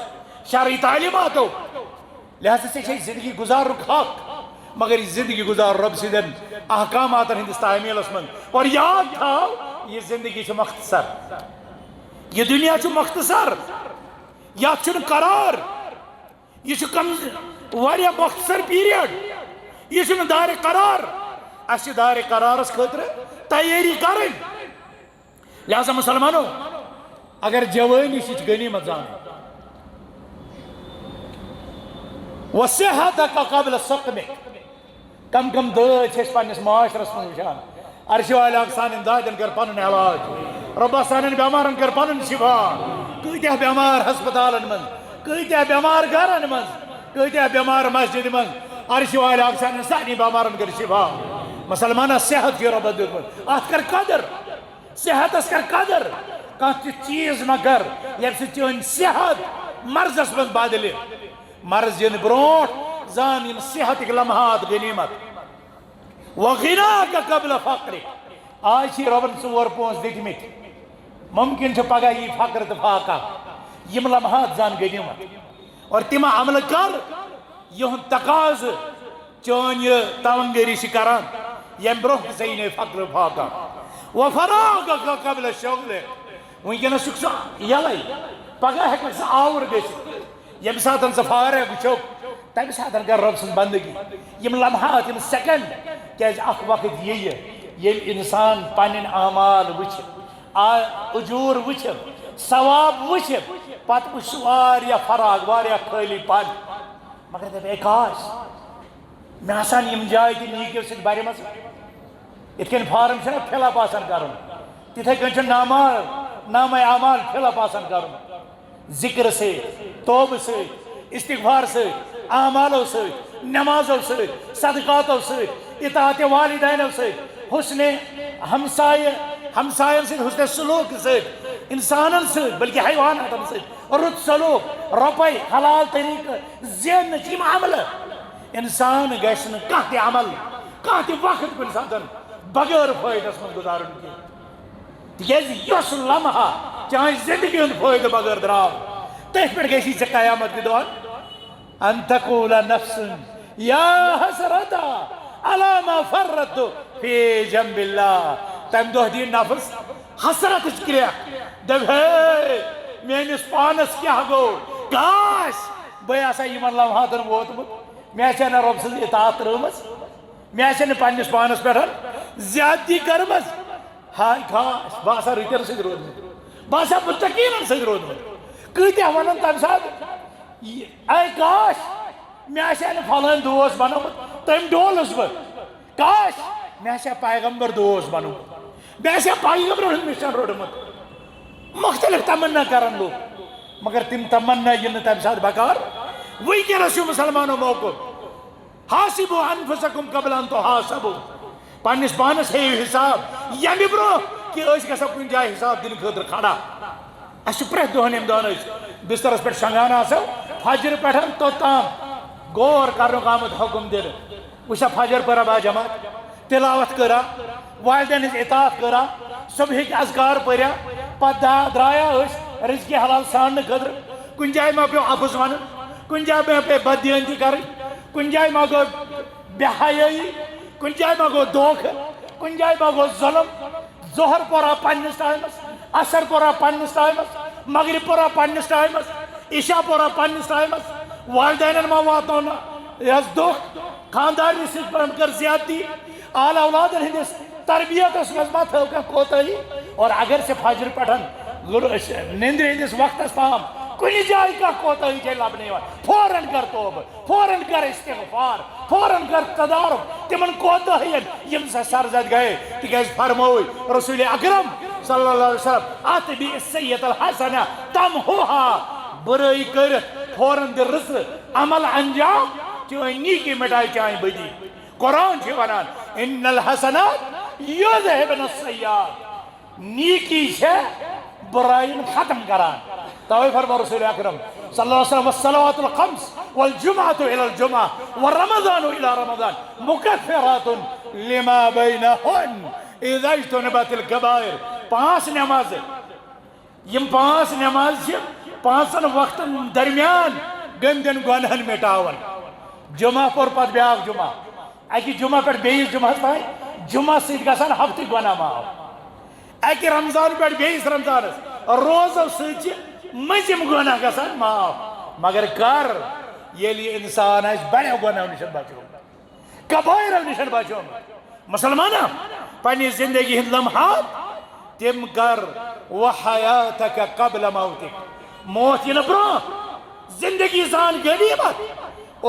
شرعی تعلیمات ہو لہذا سے زندگی گزار رکھ حق مگر زندگی گزار رب سے دن احکامات ہندس تعمیل اس من اور یاد تھا یہ زندگی چھ مختصر یہ دنیا چھ مختصر یا چھن قرار یہ چھ کم واریا مختصر پیریڈ یہ چھن دار قرار اس دار قرار اس خاطر تیاری کرن لہذا مسلمانوں اگر جوانی چھ غنیمت زان وصحتك قبل سقمك کم کم داد چھ پنس معاشرس من وچان عرش والے سان دادن کر پنن علاج رب سان بیمارن کر پنن شفا کتیا بیمار ہسپتالن من کتیا بیمار گھرن من کتیا بیمار مسجد من عرش والے سان سانی بیمارن کر شفا مسلمانہ صحت کی رب دیت ات کر قدر صحت اس کر قدر کانچ چیز نہ کر یہ چون صحت مرض من بدل مرض ین برونٹ زان یم صحت لمحات غنیمت وغناک قبل فقرک آج چھ ربن 4 پونس دتمت ممکن چھ پگہ یہ فقر تو فاقہ یم لمحات زان غنیمت اور تم عمل کر یہ تقاض چون یہ تونگری چھ کران یم برونہ زین فقر فاقہ وفراغک قبل شغلک ونکن سک یلے پگہ ہیکہ سہ آور گژھت یم ساتن سہ فارغ چھک تمہ ساتن کر رب سن بندگی یم لمحات یم سیکنڈ کیاز اخ وقت یہ یل انسان پنن اعمال وچھ اجور وچھ ثواب وچھ پتہ وچھ واریاہ فراغ واریاہ خالی پن مگر دپ اے کاش میں آسان یم جائے تہ نیکیو سۭتۍ بھرمژ ات کن فارم چھنا فل اپ آسان کرن تتھے کن چھ نامہ اعمال فل اپ آسان کرن ذکر سے توبہ سے استغفار سے اعمالو سے نمازو سے صدقاتو سے اطاعت والدینو سے حسن ہمسائن سے حسن سلوک سے انسانن سے بلکہ حیواناتن سے رت سلوک روپے حلال طریقہ زین چیم عمل انسان گھس نہ عمل کانٛہہ تہِ وقت کُنہِ ساتن بغیر فٲیدس منٛز گزارن کینٛہہ تِکیٛازِ یۄس لمحہ چانہِ زندگی ہُنٛد فٲیدٕ بغٲر درٛاو تٔتھۍ پٮ۪ٹھ گژھی ژےٚ قیامت کہِ دۄہ ان تقول نفس یا حسرتا علی ما فرطت فی جنب اللہ تمہِ دۄہ دی نفس حسرتٕچ کرٛیکھ دپ ہے میٲنِس پانس کیٛاہ گوٚو کاش بہٕ آسہا یِمن لمحاتن ووتمُت مےٚ آسہِ ہا نہٕ رۄب سٕنٛز اطاعت ترٲومٕژ مےٚ آسہِ ہا نہٕ پننِس پانس پٮ۪ٹھ زیادتی کٔرمٕژ ہاے کاش بہٕ آسہا رٕتٮ۪ن سۭتۍ روٗدمُت بہٕ آسہا مُتقیٖنن سۭتۍ روٗدمُت کۭتیاہ ونن تمہِ ساتہٕ اے کاش مےٚ آسہِ ہا نہٕ پھلٲنۍ دوست بنومُت تٔمۍ ڈولُس بہٕ کاش مےٚ آسہِ ہا پیغمبر دوست بنومُت مےٚ آسہِ ہا پیغمبرن ہُنٛد مِشن روٚٹمُت مختلف تمنا کرن لوگ مگر تم تمنا ین نہٕ تمہِ ساتہٕ بکار وٕنکیٚنس چھُ مُسلمانو موقف حاسبوا انفسکم قبل ان تحاسبوا پننس پانس ہیٚیِو حساب ییٚمہِ برونٛہہ کہِ أسۍ گژھو کُنہِ جایہِ حساب دِنہٕ خٲطرٕ کھڑا اَسہِ چھُ پرٛٮ۪تھ دۄہن ییٚمہِ دۄہن أسۍ بسترس پٮ۪ٹھ شۄنٛگان آسو فجر پٮ۪ٹھ توٚتام غور کرنُک آمُت حُکم دِنہٕ وٕچھا فجر پٔرا با جماعت تلاوت کٔرا والدین ہٕنٛز اطاعت کٔرا صبحٕکۍ اذکار پٔریا پتہٕ درٛایا أسۍ رزقہِ حلال ژھانٛڈنہٕ خٲطرٕ کُنہِ جایہِ ما پیوٚو اَپُز وَنُن کُنہِ جایہِ ما پیٚیہِ بددیٲنتی کَرٕنۍ کُنہِ جایہِ ما گوٚو بے حیٲیی کُنہِ جایہِ ما گوٚو دھوکہٕ کُنہِ جایہِ ما گوٚو ظُلم ظہر پورا پننس ٹایمس اثر پورا پننس ٹایمس مغرب پورا پننس ٹایمس عشاء پورا پننس ٹایمس والدینن ما واتنو نہٕ یس دھوکھ خاندارنہِ سۭتۍ کٔر زیادتی آل اولادن ہٕنٛدِس تربیتس منٛز ما تھٲو کانٛہہ کوتٲہی اور اگر ژےٚ فجر پٮ۪ٹھ نیندرِ ہٕنٛدِس وقتس تام کُنہِ جایہِ کانٛہہ کوتٲہی چھے لبنہٕ یِوان فوراً کر توبہٕ فوراً کر استغفار فوراً کر تدارک تِمن کوتٲہین یِم سا سرزد گٔے تِکیٛازِ فرمووُے رسول اکرم صلی اللہ علیہ وسلم اتبع السیئۃ الحسنہ تمحوها برٲیی کٔرِتھ فوراً دِ رٕژٕ عمل انجام چٲنۍ نیکی مٹایہِ چانہِ بدی قرآن چھُ ونان ان الحسنات یذہبن السیئات نیکی چھے برائین ختم کران توے فرماو رسول اکرم صلی اللہ علیہ وسلم والصلوات الخمس والجمعة الى الجمعة والرمضان الى رمضان مکفرات لما بینہن اذا اجتنبت الکبائر پانچ نماز یم پانچ نماز چھِ پانچن وقتن درمیان گندن گۄنہن مٹاون جمعہ پور پتہٕ بیاکھ جمعہ اکہِ جمعہ پٮ۪ٹھ بیٚیِس جمعہس تانۍ جمعہ سۭتۍ گژھان ہفتٕکۍ گۄناہ معاف اکہِ رمضان پٮ۪ٹھ بیٚیِس رمضانس روزو سۭتۍ چھِ مٔنٛزِم گۄناہ گژھان معاف مگر کر ییٚلہِ یہِ انسان آسہِ بڑیو گۄناہو نِش بچومُت کبٲیرو نِش بچومُت مسلمانا پننہِ زندگی ہٕنٛدۍ لمحات تِم کر وحیاتک قبل موتک موت یِنہٕ برونٛہہ زندگی سان غنیمت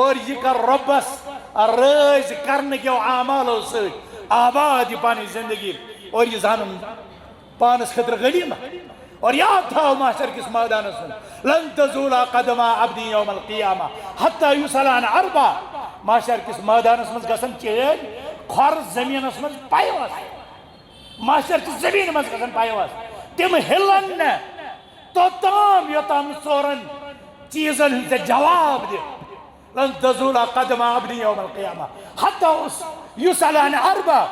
اور یہ کر رۄبس رٲضۍ کرنہٕ کیو اعمالو سۭتۍ آباد یہِ پنٕنۍ زندگی اور یہ زانن پانس خٲطرٕ غنیمت اور یاد تھاو محشر کس میدانس منٛز لن تزولا قدما عبدی یوم القیامہ حتی یسأل عن اربع محشر کس میدانس منٛز گژھن چٲنۍ کھۄر زمینس منٛز پایواز محشر کس زمین منٛز گژھن پایواز تم ہلن نہٕ توٚتام یوٚتام نہٕ ژورن چیٖزن ہُنٛد ژےٚ جواب دِ لن تزولا قدما عبدی یوم القیامہ حتی یسأل عن اربع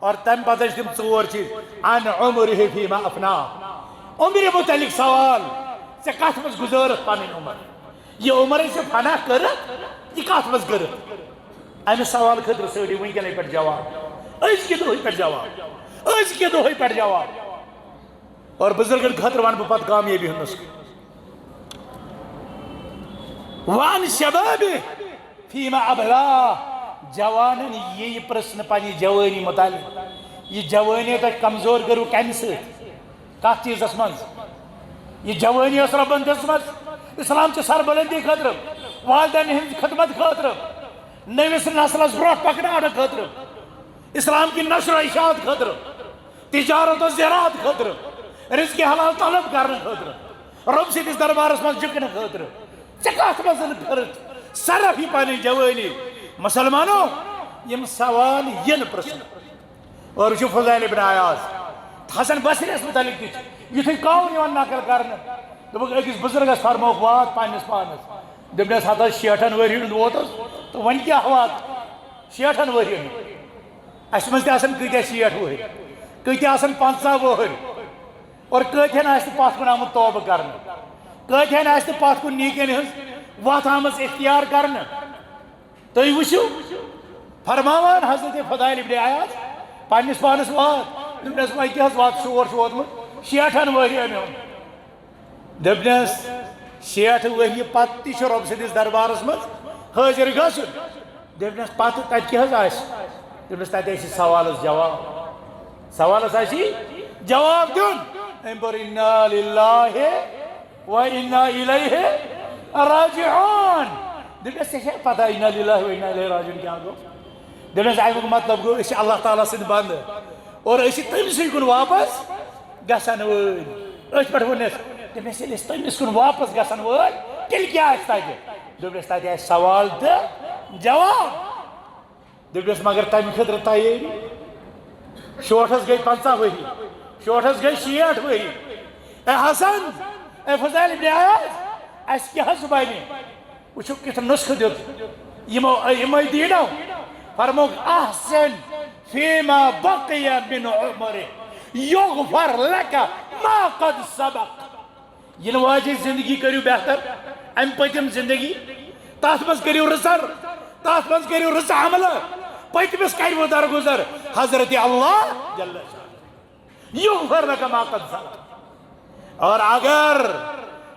اور تم پتہ چھِ تم ژور چیٖز عن عمرہ فیما افنا عمرِ متعلق سوال ژےٚ کتھ منٛز گُزٲرٕتھ پنٕنۍ عمر یہِ عمر ژےٚ فنا کٔرٕتھ یہِ کتھ منٛز کٔرٕتھ امہِ سوال خٲطرٕ ژھٲنٛڈِو وٕنکیٚنٕے پٮ۪ٹھ جواب أزکہِ دۄہٕے پٮ۪ٹھ جواب أزکہِ دۄہٕے پٮ۪ٹھ جواب اور بُزرگن خٲطرٕ ونہٕ بہٕ پتہٕ کامیٲبی ہُنٛد نُسخہٕ وعن شبابہ فیما ابلا جوانن یہ پرژھنہٕ پننہِ جوانی متعلق یہ جوانی تۄہہِ کمزور کٔرٕو کمہِ سۭتۍ کتھ چیٖزس منٛز یہ جوانی ٲس رۄبن دِژمٕژ اسلام چہِ سربلندی خٲطرٕ والدین ہٕنٛزِ خدمت خٲطرٕ نٔوِس نسلس برونٛٹھ پکناونہٕ خٲطرٕ اسلام کی نشر و اشاعت خٲطرٕ تجارت و زراعت خٲطرٕ رزقِ حلال طلب کرنہٕ خٲطرٕ رۄب سٕنٛدِس دربارس منٛز جھُکنہٕ خٲطرٕ ژےٚ کتھ منٛز کٔرٕتھ صرف یہِ پنٕنۍ جوانی مسلمانو یم سوال ین پرژھنہٕ اور وٕچھِو فضیل ابن عیاض حسن بصری متعلق تھی یتھے قول یوان نقل کرنے دپک أکس بزرگس فرموک وات پانس پانس دپنس ہتا 60 ؤری ہُنٛد ووتس تو ون کیا وات 60 ؤری ہُنٛد اس مز تہ آسن کۭتیاہ 60 ؤری کۭتیاہ آسن 50 ؤری اور کۭتہن آسہِ نہٕ پتھ کُن آمُت توبہٕ کرنہٕ کۭتہن آسہِ نہٕ پتھ کُن نیٖکین ہٕنٛز وتھ آمٕژ اختیار کرنہٕ تُہۍ وٕچھِو فرماوان حضرت فضائل ابن عیاض پننس پانس وات دپنس وۄنۍ کیٛاہ حظ وات شور چھُ ووتمُت 60 ؤرین ہُنٛد دپنس 60 ؤری پتہٕ تہِ چھُ رۄبہٕ سٕنٛدِس دربارس منٛز حٲضِر گژھُن دپنس پتہٕ تتہِ کیٛاہ حظ آسہِ دپنس تتہِ آسہِ سوالس جواب سوالس آسہِ جواب دیُن أمۍ پوٚر اِنَّا لِلَّهِ وَإِنَّا إِلَيْهِ راجِعُونَ دپنس ژےٚ چھےٚ پتہ اِنَّا لِلَّهِ وَإِنَّا إِلَيْهِ راجِعُونَ کیٛاہ گوٚو دپنس امیُک مطلب گوٚو أسۍ چھِ اللہ تعالیٰ سٕنٛدۍ بنٛدٕ اور أسۍ چھِ تٔمۍ سٕے کُن واپس گژھن وٲلۍ أتھۍ پٮ۪ٹھ ووٚننس دپنس ییٚلہِ أسۍ تٔمِس کُن واپس گژھن وٲلۍ تیٚلہِ کیٛاہ آسہِ تتہِ دپنس تتہِ آسہِ سوال تہٕ جواب دپنس مگر تمہِ خٲطرٕ تیٲری شوٹھس گٔے 50 ؤری شوٹھس گٔے 60 ؤری اے حسن اے فضائل ابن عیاض اسہِ کیٛاہ حظ بنہِ وٕچھو کیُتھ نسخہٕ دیُت یِمے دیٖنو فرموک احسن فیما بقی من عمرک یغفر لک ما قد سبق ینہٕ واجیٚنۍ زندگی کٔرِو بہتر امہِ پٔتِم زندگی تتھ منٛز کٔرِو رٕژر تتھ منٛز کٔرِو رٕژ عملہٕ پٔتمِس کروٕ درگُزر حضرت اللہ جل شانہ یغفر لک ما قد سبق اور اگر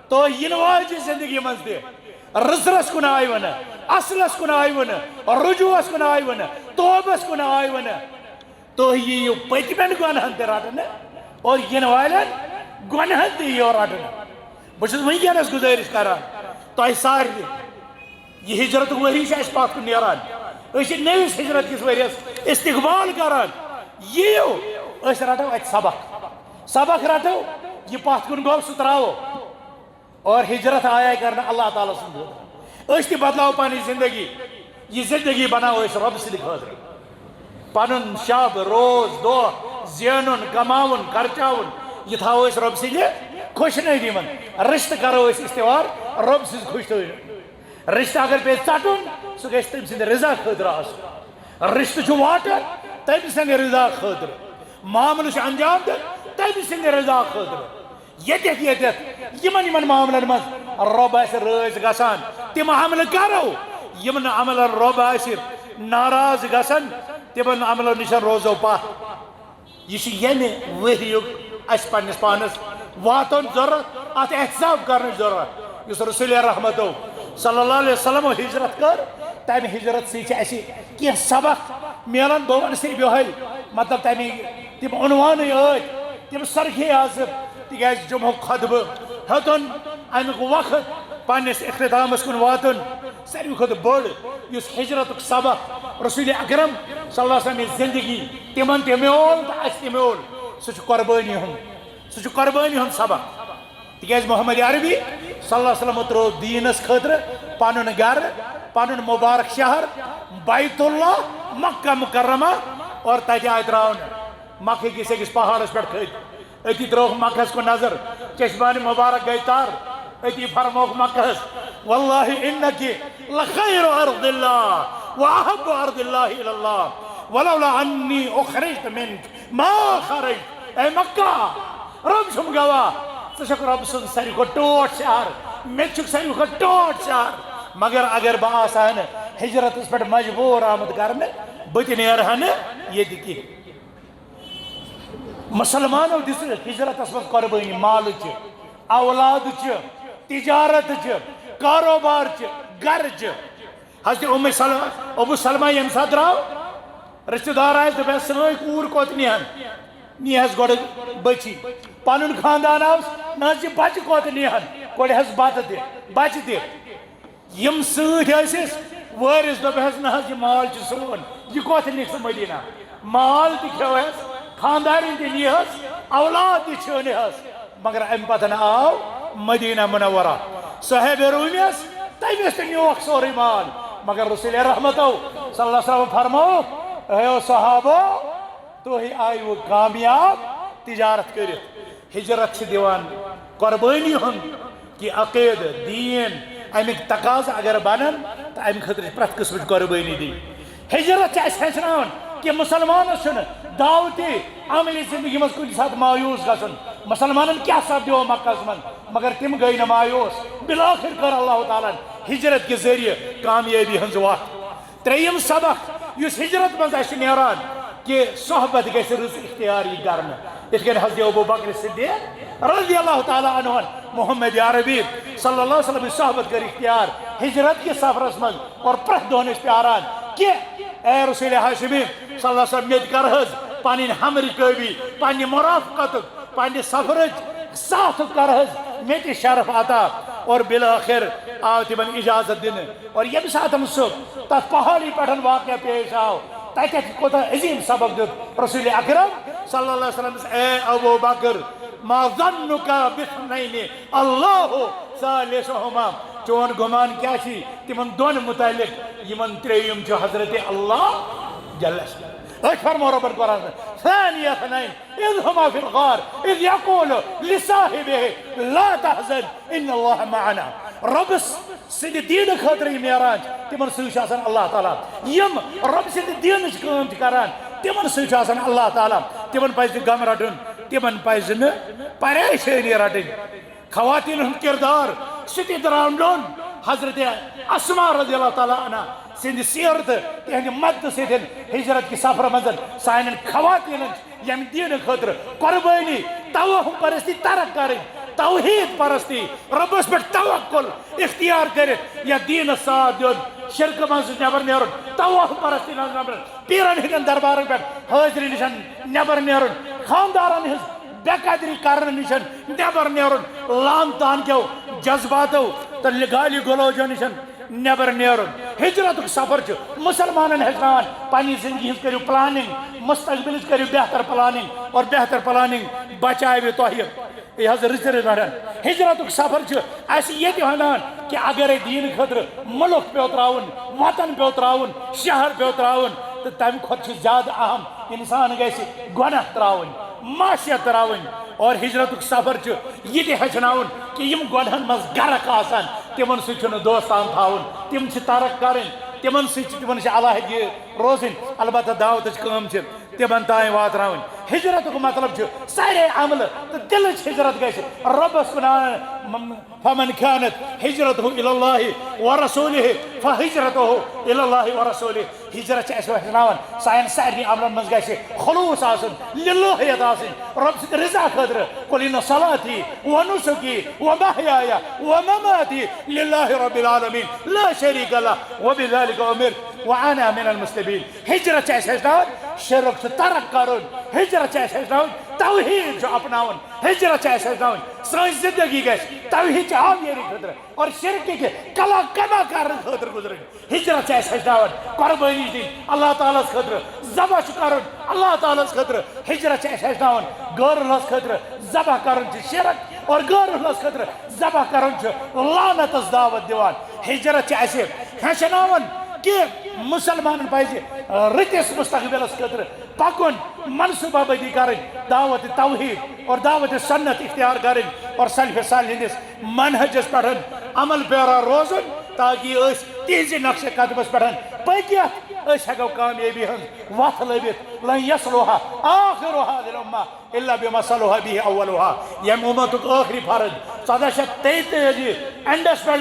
تو ینہٕ واجیٚنۍ زندگی منٛز تہِ رٕژرس کُن آے ونہٕ اصلس کُن آے ونہٕ رجوعس کُن آے ونہٕ توبس کُن آے ونہٕ تُہۍ یِیِو پٔتمٮ۪ن گۄنہن تہِ رٹنہٕ اور ینہٕ والٮ۪ن گۄنہن تہِ یِیو رٹنہٕ بہٕ چھُس وٕنکٮ۪نس گُزٲرِش کران تۄہہِ سارنٕے یہِ ہجرتُک ؤری چھُ اَسہِ پتھ کُن نیران أسۍ چھِ نٔوِس ہجرت کِس ؤرِیس استقبال کران یِیِو أسۍ رٹو اتہِ سبق رٹو یہِ پتھ کُن گوٚو سُہ تراوو اور ہجرت آیا کرنا اللہ تعالیٰ سُنٛد خٲطرٕ أسۍ تہِ بدلاو پنٕنۍ زندگی یہِ زندگی بناوو أسۍ رۄبہٕ سٕنٛدِ خٲطرٕ پنُن شب روز دۄہ زینُن کماوُن خرچاوُن یہِ تھاوو أسۍ رۄبہٕ سٕنٛدِ خۄشنٲدی منٛز رشتہٕ کرو أسۍ استوار رۄبہٕ سٕنٛز خۄشنٲدی رشتہٕ اگر پیٚیہِ ژٹُن سُہ گژھِ تٔمۍ سٕنٛدِ رضا خٲطرٕ آسُن رشتہٕ چھُ واٹر تٔمۍ سٕنٛدِ رضا خٲطرٕ معاملہٕ چھُ انجام دیُن تٔمۍ سٕنٛدِ رضا خٲطرٕ ییٚتٮ۪تھ یِمن معاملن منٛز رۄب آسہِ رٲضۍ گژھان تِم عملہٕ کرو یِم نہٕ عملن رۄب آسہِ ناراض گژھان تِمن عملن نِش روزو پتھ یہِ چھُ ییٚمہِ ؤریُک اَسہِ پننِس پانس واتُن ضروٗرت اتھ احتساب کرنٕچ ضروٗرت یُس رسول رحمتو صلی اللہ علیہ وسلم ہجرت کٔر تمہِ ہجرت سۭتۍ چھِ اَسہِ کینٛہہ سبق میلان بہٕ ونہٕ صرف یِہوٚے مطلب تمِکۍ تِم عنوانٕے ٲدۍ تِم سرخی آسہٕ تِکیٛازِ جمعُک خطبہٕ ہیوٚتُن امیُک وقت پننِس اختتامس کُن واتُن ساروی کھۄتہٕ بٔڑ یُس ہجرتُک سبق رسول اکرم صلی اللہ علیہ وسلم یہِ زندگی تِمن تہِ میول تہٕ اَسہِ تہِ میول سُہ چھُ قۄربٲنی ہُنٛد سبق تِکیٛازِ محمد عربی صلی اللہ علیہ وسلم ترٛوو دیٖنس خٲطرٕ پنُن گرٕ پنُن مُبارک شہر بیت اللہ مکہ مکرمہ اور تتہِ آیہِ ترٛاونہٕ مکہ کِس أکِس پہاڑس پٮ۪ٹھ کھٔتۍ أتی ترٛووُکھ مکہس کُن نظر چشمانہِ مُبارک گٔے تر أتی فرمووُکھ مکہس واللہ انکی لخیر ارض اللہ واحب ارض اللہ الی اللہ ولولا انی اخرجت منک ما خرجت اے مکہ رب چھُم گواہ ژٕ چھُکھ رۄبہٕ سُنٛد ساروی کھۄتہٕ ٹوٹھ شہر مےٚ تہِ چھُکھ ساروی کھۄتہٕ ٹوٹھ شہر مگر اگر بہٕ آسہٕ ہا نہٕ ہجرتس پٮ۪ٹھ مجبوٗر آمُت کرنہٕ بہٕ تہِ نیرٕ ہا نہٕ ییٚتہِ کینٛہہ مسلمانو دِژ ہجرتس منٛز قۄربٲنی مالٕچہِ اولادٕچہِ تجارتچہِ کاروبارچہِ گرٕچہِ حضرت ابو سلمہ ییٚمہِ ساتہٕ درٛاو رشتہٕ دار آسہِ دوٚپہس سٲنۍ کوٗر کوٚت نیہن نیہس گۄڈٕ بچی پنُن خاندان آوُس نہ حظ یہِ بچہِ کوٚت نیہن کوٚڑہس بتہٕ تہِ بچہِ تہِ یِم سۭتۍ ٲسِس وٲرِس دوٚپہس نہ حظ یہِ مال چھُ سون یہِ کوٚت نِکھ ژٕ مدیٖنہ مال تہِ کھیوہس خاندارِنۍ تہِ نِہس اولاد تہِ چھٲنِہس مگر امہِ پتہٕ آو مدینہ منورہ صہیب روٗمِس تٔمِس تہِ نیوکھ سورُے مال مگر رسول رحمتو صلی اللہ علیہ وسلم فرمووُکھ اے صحابو تُہۍ آیوٕ کامیاب تجارت کرت ہجرت دیوان قربانی ہن کہ عقید دین امیک تقاض اگر بنن تو ام خطر پرت قسم قربانی دی ہجرت ہچنان کہ مسلمانس چھ دعوتی عملی زندگی مز کن سات مایوس گھن مسلمانن کیا سپدو مکہ من مگر تم گئی نا مایوس بالآخر کر اللہ تعالیٰ ہجرت کے ذریعے کامیابی ہنز وات تریم سبق اس ہجرت مز اس نیران کہ صحبت گھس رز اختیاری کرنا اس کے حضرت ابو بکر صدیق رضی اللہ تعالیٰ عنہ محمد عربی صلی اللہ علیہ وسلم صحبت کر اختیار ہجرت کے سفرس من اور پرت دہن اس پیاران کہ اے رسول ہاشمی صلی اللہ علیہ وسلم میت کرہز پانی ہم رکابی پانی مرافقت پانی سفرج ساتھ کرہز میت شرف عطا اور بالآخر آو تمن اجازت دن اور یم ساتم سب تات پہاڑی پٹھن واقعہ پیش آو تاکہ کوتا عظیم سبق دیت رسول اکرم صلی اللہ علیہ وسلم اے ابو بکر ما ظنک باثنین اللہ ثالثہما چون گمان کیا چھی تمن دون متعلق یمن تریم چھ حضرت اللہ جلس فرمو رب القرآن ثاني اثنين إذ هما في الغار إذ يقول لصاحبه لا تحزن إن الله معنا رب سند دین خاطر یم نیران تمن سۭتۍ آسان اللہ تعالیٰ یم رب سند دینٕچ کٲم تہِ کران تمن سۭتۍ آسان اللہ تعالیٰ تمن پزِ نہٕ غم رٹُن تمن پزِ نہٕ پریشٲنی رٹٕنۍ خواتین ہُنٛد کردار سُہ تہِ درٛاونُن حضرت اسما رضی اللہ تعالیٰ عنہ سند سیرت تہند مدد سۭتۍ ہجرت کی سفر منٛز سانٮ۪ن خواتینن ییٚمہِ دین خٲطرٕ قربٲنی توہم پرستی ترک کرٕنۍ توحید پرستی ربس پہ توکل اختیار کرت یا دین ساتھ دیون شرک مز نبر نیرن توہم پرستی نبر پیرن ہندن دربار پہ حاضری نشن نبر نیرن خاندارن ہز بے قدری کرن نشن نبر نیرن لان تان کیو جذباتو تو گالی گلوجو نشن نبر نیرن ہجرت سفر مسلمانن ہچنان پنی زندگی ہز کرو پلاننگ مستقبل کرو بہتر پلاننگ اور بہتر پلاننگ بچائے تہ یہ رچ رچان ہجرت سفر اس یہ ونان کہ اگر دین خاطر ملک پیو تراؤن وطن پیو تراؤن شہر پیو تراؤن تو تمہ کھت زیادہ اہم انسان گژھِ گناہ تراؤن معاشیت تراؤن اور ہجرت سفر یہ ہچناؤن کہ یم گنہن مز غرق آسان تمن سۭتۍ دوستان تھاؤن تم ترک کرن تمن تمن علیحدگی روزن البتہ دعوتچ کٲم تمن تائیں واتراؤن ہجرت مطلب سارے عمل تو دلچ ہجرت گژھِ ربس کن فمن كانت ہجرته الى الله ورسوله فهجرته الى الله ورسوله ہجرت اس ہناون سائن سارے عملن مز گژھِ خلوص آسن للہیت آسن رب سٕنٛدِ رضا خٲطرٕ قل ان صلاتي ونسكي ومحياي ومماتي لله رب العالمين لا شريك له وبذلك امرت وانا من المسلمين ہجرت اس ہناون شرک ترک کرن ہجرت اس ہناون توحید اپناون ہجرت اس ہناون سان زندگی گژھِ توحید آمیری خاطر اور شرک کے کلا کما کرن خاطر گزرن ہجرت اس ہناون قربانی دین اللہ تعالیٰ خاطر ذبح کرن اللہ تعالیٰ خاطر ہجرت اس ہناون غیر اللہ خاطر ذبح کرن شرک اور غیر اللہ خاطر ذبح کرن لعنت دعوت دیوان ہجرت اس ہناون کہ مسلمان پزِ رتس مستقبلس خاطر پکن منصوبہ بندی کریں دعوت توحید اور دعوت سنت اختیار کریں اور سلف صالح ہندس منہجس پہ عمل پیرا روزن تاکہ اس تیز نقش قدمس پہ پکت اس ہیکو کامیابی ہن وتھ لبت لن یصلها آخر هذه الامه الا بما صلح به اولها یم امتک آخری فرد 1433 اینڈس پہ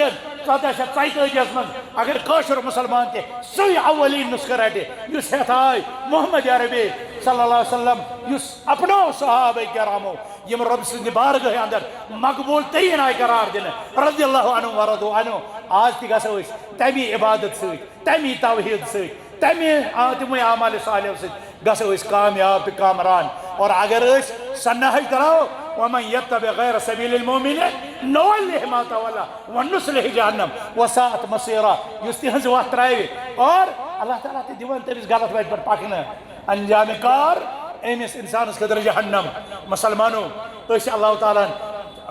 1434 من اگر کاشر مسلمان تے سوی اولین نسخہ رٹے یس ہتھ آئی محمد عربی صلی اللہ علیہ وسلم یس اپنو صحابہ کرامو یم رب سند بارگاہ اندر مقبول ترین آئی قرار دن رضی اللہ عنہ ورضو عنہ آج تی گژھو اس تمی عبادت سۭتۍ تمی توحید سۭتۍ تمی اعمال صالح سۭتۍ گژھو اس کامیاب تہٕ کامران اور اگر اس سنہج تراو ومن يتبع غير سبيل المؤمنين نوله ما تولى ونصله جهنم وساءت مصيرا يستهز واتراوي اور اللہ تعالیٰ تے دیوان تمس غلط وتہ پر پکنا انجام کار امس انسانس خاطر جہنم مسلمانو اس اللہ تعالیٰ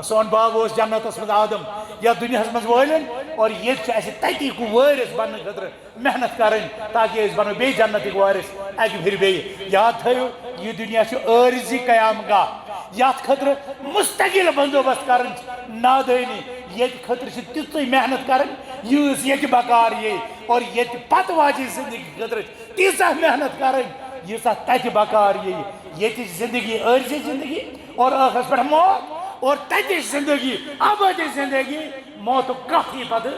سون باب اس جنتس مز آدم یا دنیا مز وٲلِن اور یہ تتی کو وارث بننے خاطر محنت کریں تاکہ اس بنو بی جنتک وارث اکہ پھر بی یاد تھیو یہ دنیا عارضی قیام گاہ یات خطر مستقل بندوبست کرن نادانی یت خطر تیتھی محنت کرن یس یت بکار یہ اور یت پت واجی زندگی خطر تیسا محنت کرن یسا تت بکار یہ یت زندگی عارضی زندگی اور آخرس پہ موت اور تتش زندگی ابدی زندگی موت کفی پتہ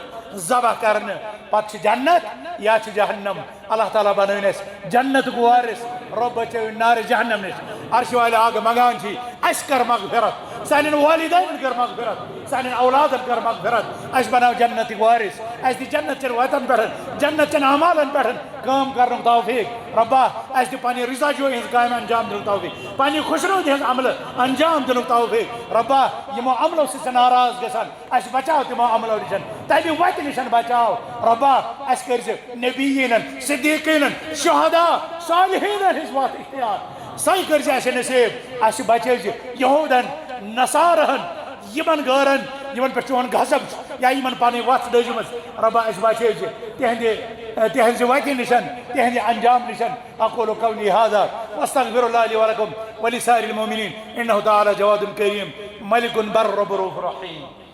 ذبح کرنے پتہ جنت یا جہنم اللہ تعالیٰ بنائن اس جنت کو وارث رب بچو نار جہنم نش عرش والے آگ منگان چھی اس کر مغفرت سانن والدین کر مغفرت سانن اولادن کر مغفرت اس بناو جنت کو وارث اس دی جنت چن وطن پڑھن جنت چن اعمالن پڑھن کام کرن توفیق ربا اس دی پانی رضا جو ہنس قائم انجام دن توفیق پانی خوشنو دی عمل انجام دن توفیق ربا یمو عملو سے ناراض گسان اس بچاو تمو عملو نشن تبی وقت نشن بچاو ربا اس کرز نبیین صدیقین شہداء صالحین ہز وات اختیار سی کرز اس نصیب اس بچیز یہودن نصارہن یمن گارن یمن پر چون غضب یا یمن پانی وات دجمز ربا اس بچیز تہنز وقت نشن تہنز انجام نشن اقول قولی هذا واستغفر الله لي ولكم ولسائر المؤمنين انه تعالى جواد كريم ملك بر رؤوف رحيم